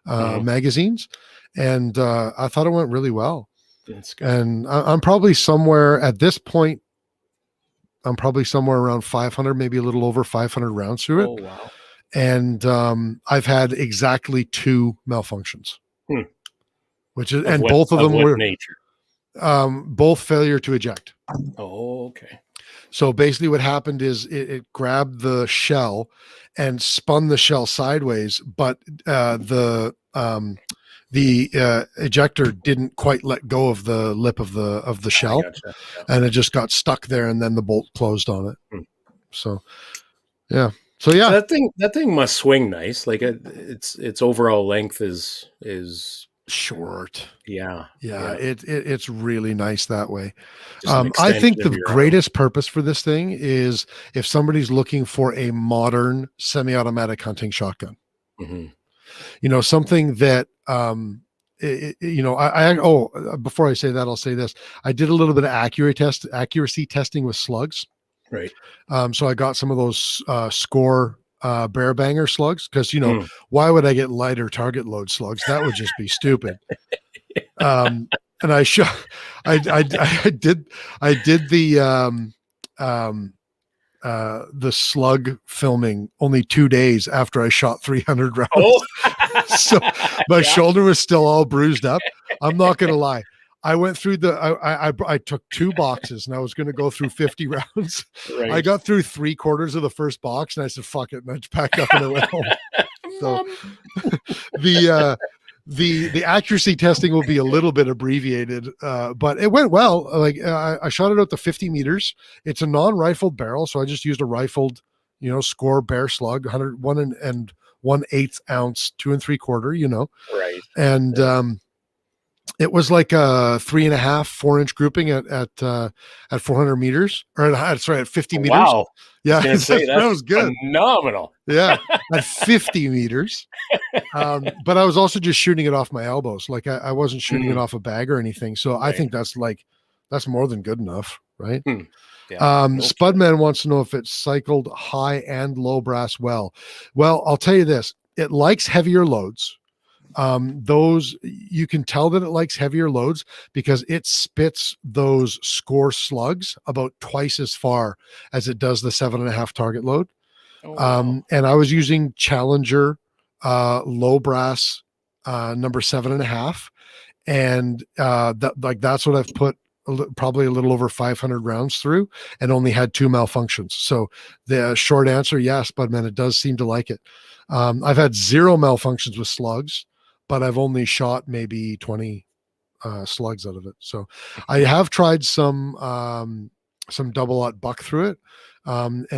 magazines, and I thought it went really well. That's good. And I'm probably somewhere at this point. I'm probably somewhere around 500, maybe a little over 500 rounds through it. Oh, wow. And I've had exactly 2 malfunctions, which is, and both of them were nature. Both failure to eject. Oh, okay. So basically what happened is it grabbed the shell and spun the shell sideways, but the ejector didn't quite let go of the lip of the shell, Gotcha. Yeah. and it just got stuck there, and then the bolt closed on it. Hmm. So yeah. So that thing must swing nice. Like its overall length is Short. yeah. It's really nice that way. Just an I think extension of the your greatest purpose for this thing is if somebody's looking for a modern semi-automatic hunting shotgun. Mm-hmm. Something that before I say that, I'll say this. I did a little bit of accuracy testing with slugs. Right. So I got some of those score bear banger slugs, because why would I get lighter target load slugs? That would just be stupid. And I did the slug filming only 2 days after I shot 300 rounds. Oh. So my shoulder was still all bruised up. I'm not gonna lie. I went through I took 2 boxes, and I was going to go through 50 rounds. Right. I got through 3/4 of the first box, and I said, fuck it. And I just packed up and I went home. So the accuracy testing will be a little bit abbreviated, but it went well. Like I shot it out to 50 meters. It's a non-rifled barrel. So I just used a rifled, score bear slug, 101 1/8 ounce, 2 3/4, Right. And, it was like a 3.5, 4-inch grouping at 400 meters, or at 50 meters. Wow. Yeah, that was good. Phenomenal. Yeah, at 50 meters. But I was also just shooting it off my elbows. Like I wasn't shooting it off a bag or anything. So I think that's more than good enough, right? Yeah. Spudman wants to know if it's cycled high and low brass well. Well, I'll tell you this. It likes heavier loads. Those, you can tell that it likes heavier loads because it spits those score slugs about twice as far as it does the 7.5 target load. Oh, wow. And I was using Challenger low brass number 7.5, and that's what I've put probably a little over 500 rounds through, and only had 2 malfunctions. So the short answer, yes, Budman, it does seem to like it. I've had 0 malfunctions with slugs, but I've only shot maybe 20 slugs out of it. So I have tried some double-aught buck through it. And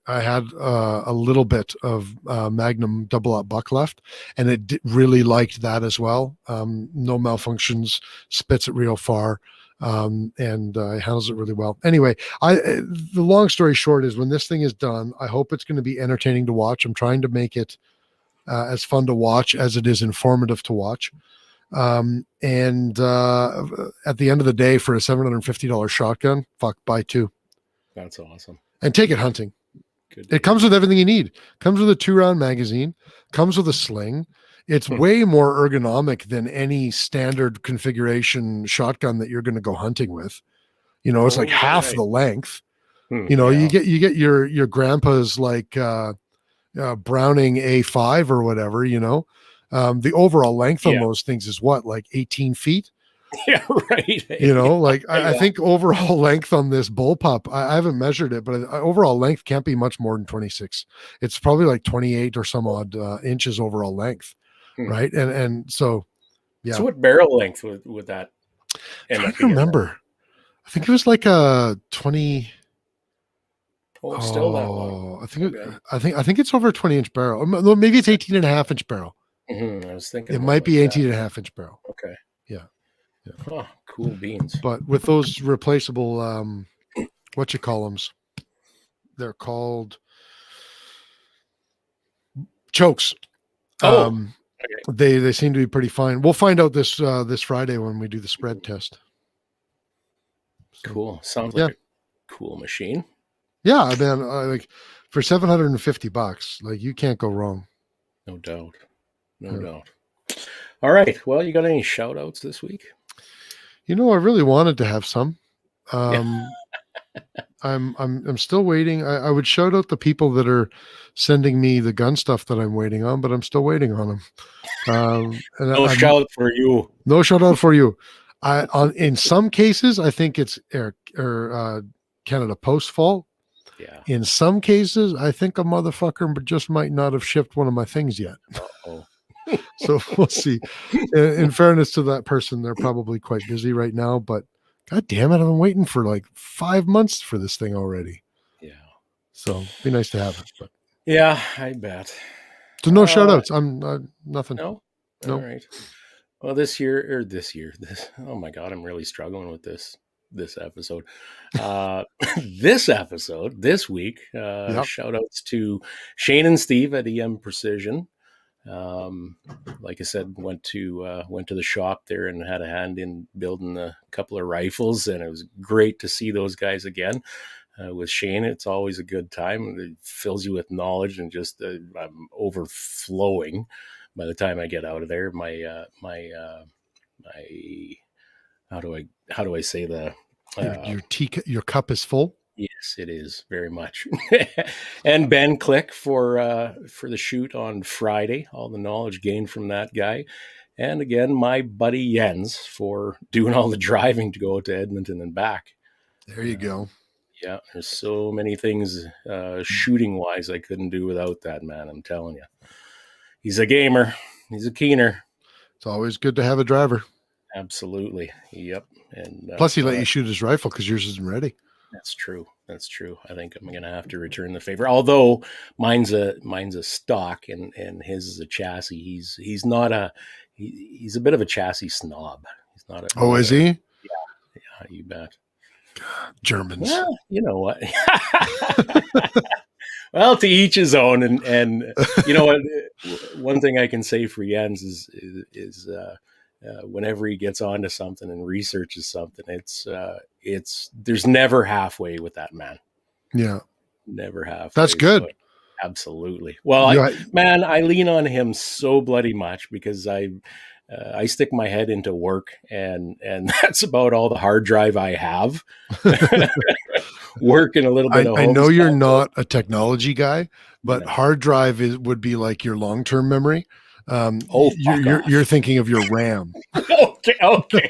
I had a little bit of Magnum double-aught buck left, and it really liked that as well. No malfunctions, spits it real far, and handles it really well. Anyway, the long story short is, when this thing is done, I hope it's going to be entertaining to watch. I'm trying to make it as fun to watch as it is informative to watch. And at the end of the day, for a $750 shotgun, buy 2. That's awesome. And take it hunting. Good. It comes with everything you need. Comes with a 2-round magazine, comes with a sling. It's way more ergonomic than any standard configuration shotgun that you're going to go hunting with. It's like half the length. You get your grandpa's Browning A5 or whatever, the overall length on those things is what, like 18 feet? Yeah, right. I think overall length on this bullpup, I haven't measured it, but overall length can't be much more than 26. It's probably like 28 or some odd inches overall length, right? And so, yeah. So what barrel length would that end I up can't remember. I think it was like a 20. Oh, still that long. I think it's over a 20-inch barrel. Maybe it's 18.5-inch barrel. I was thinking it might be 18.5-inch barrel. Okay. Yeah. Oh, cool beans. But with those replaceable, what you call them? They're called chokes. Okay. They seem to be pretty fine. We'll find out this Friday when we do the spread test. Cool. Sounds like a cool machine. Yeah, I mean, like for $750, like you can't go wrong. No doubt. No doubt. All right. Well, you got any shout outs this week? I really wanted to have some. I'm still waiting. I would shout out the people that are sending me the gun stuff that I'm waiting on, but I'm still waiting on them. No shout out for you. No shout out for you. In some cases, I think it's Eric or Canada Post fault. Yeah. In some cases, I think a motherfucker just might not have shipped one of my things yet. Uh-oh. So we'll see. In fairness to that person, they're probably quite busy right now, but God damn it, I've been waiting for like 5 months for this thing already. Yeah. So it'd be nice to have it. But Yeah, I bet. so no shout outs. I'm nothing. No? No. All right. Well, this, oh my God, I'm really struggling with this episode. This week, shout outs to Shane and Steve at EM Precision. Like I said, went to the shop there and had a hand in building a couple of rifles, and it was great to see those guys again. With Shane, it's always a good time. It fills you with knowledge, and just I'm overflowing by the time I get out of there. My how do I say the your cup is full. Yes, it is very much. And Ben Click for the shoot on Friday, all the knowledge gained from that guy. And again, my buddy Jens for doing all the driving to go to Edmonton and back. There you go. Yeah, there's so many things shooting wise I couldn't do without that man. I'm telling you, he's a gamer. He's a keener. It's always good to have a driver. Absolutely. Yep. And plus, he let you shoot his rifle because yours isn't ready. That's true. I think I'm going to have to return the favor. Although mine's a stock and his is a chassis. He's a bit of a chassis snob. He's not a. Oh, is he? Yeah, you bet. Germans. Well, you know what? Well, to each his own. And you know what? One thing I can say for Jens is whenever he gets onto something and researches something, it's there's never halfway with that man. Yeah, never halfway. That's good. So, absolutely. Well, I lean on him so bloody much because I stick my head into work, and that's about all the hard drive I have. Work and a little bit of home I know stuff. You're not a technology guy, but hard drive would be like your long-term memory. You're thinking of your RAM. Okay.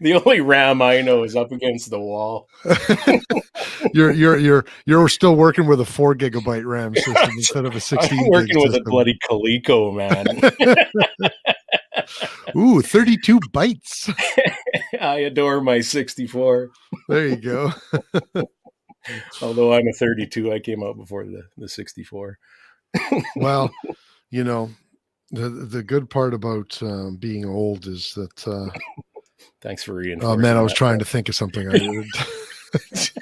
The only RAM I know is up against the wall. You're still working with a 4 gigabyte RAM system instead of a 16. I'm working with a bloody Coleco, man. Ooh, 32 bytes. I adore my 64. There you go. Although I'm a 32, I came out before the 64. Well, you know, the good part about being old is that. Thanks for reinforcing. Oh man, I was trying to think of something. Yes.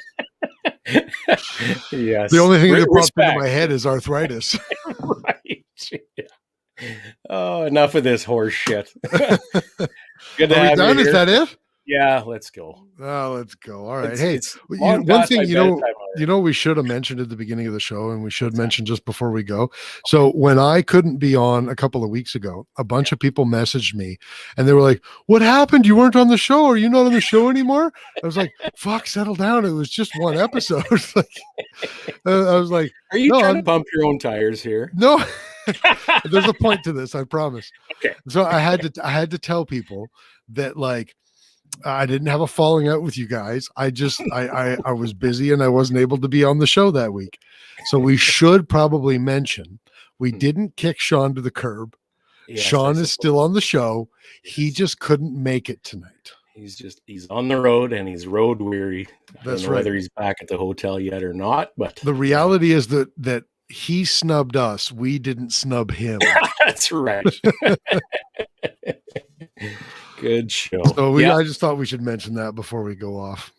The only thing that popped into my head is arthritis. Right. Yeah. Oh, enough of this horse shit. Good to have you done? here. Is that it? Yeah, let's go. Oh, let's go. All right. It's One thing we should have mentioned at the beginning of the show, and we should mention just before we go. So when I couldn't be on a couple of weeks ago, a bunch of people messaged me, and they were like, "What happened? You weren't on the show? Are you not on the show anymore?" I was like, "Fuck, settle down. It was just one episode." I was like, "Are you trying to pump your own tires here?" No. There's a point to this, I promise. Okay. So I had to tell people that I didn't have a falling out with you guys. I was busy and I wasn't able to be on the show that week. So we should probably mention we didn't kick Sean to the curb. Yes, Sean is still on the show. Yes. He just couldn't make it tonight. He's on the road and he's road weary. That's right. Whether he's back at the hotel yet or not, but the reality is that he snubbed us. We didn't snub him. That's right. Good show. So I just thought we should mention that before we go off.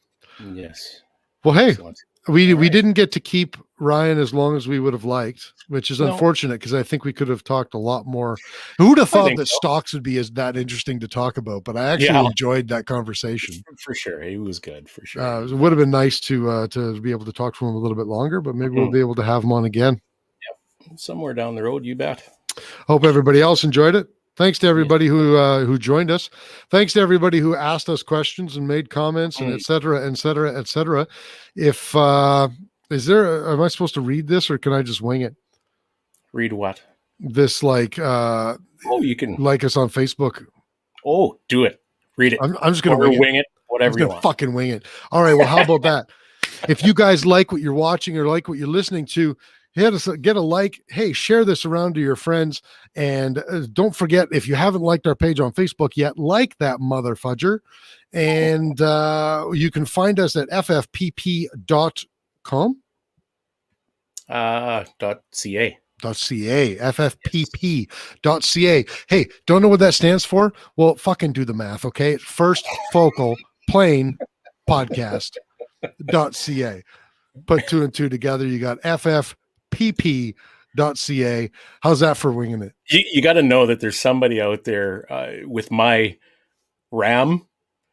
Yes. Well, hey, excellent. We didn't get to keep Ryan as long as we would have liked, which is unfortunate because I think we could have talked a lot more. Who would have thought that stocks would be that interesting to talk about? But I actually enjoyed that conversation. For sure. He was good, for sure. It would have been nice to be able to talk to him a little bit longer, but maybe we'll be able to have him on again. Yep. Somewhere down the road, you bet. Hope everybody else enjoyed it. Thanks to everybody who joined us. Thanks to everybody who asked us questions and made comments and et cetera, et cetera, et cetera. If am I supposed to read this or can I just wing it? Read what? This you can like us on Facebook. Oh, do it. Read it. I'm just going to wing it. Whatever you want. Fucking wing it. All right. Well, how about that? If you guys like what you're watching or like what you're listening to, get a like. Hey, share this around to your friends. And don't forget, if you haven't liked our page on Facebook yet, like that mother fudger. And you can find us at ffpp.com. .ca. ffpp.ca. Hey, don't know what that stands for? Well, fucking do the math, okay? First Focal Plane Podcast.ca. Put 2 and 2 together, you got ffpp.ca. How's that for winging it? You got to know that there's somebody out there with my RAM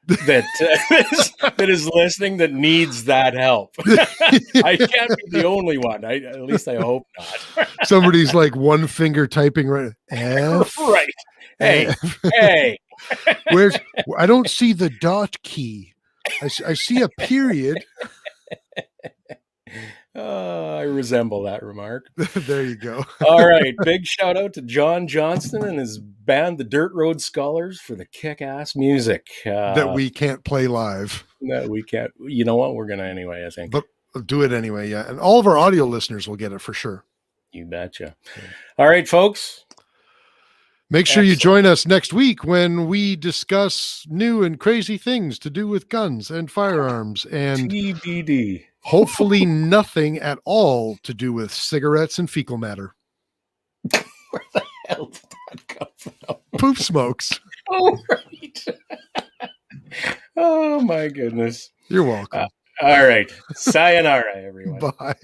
that that is listening that needs that help. I can't be the only one. At least I hope not. Somebody's like one finger typing right. F. Right. Hey. Hey. I don't see the dot key. I see a period. I resemble that remark. There you go. All right. Big shout out to John Johnston and his band, the Dirt Road Scholars, for the kick-ass music. That we can't play live. No, we can't. You know what? We're going to anyway, I think. But do it anyway, yeah. And all of our audio listeners will get it for sure. You betcha. All right, folks. Make sure you join us next week when we discuss new and crazy things to do with guns and firearms and TBD. Hopefully nothing at all to do with cigarettes and fecal matter. Where the hell did that come from? Poop smokes. Oh, right. Oh, my goodness. You're welcome. All right. Sayonara, everyone. Bye.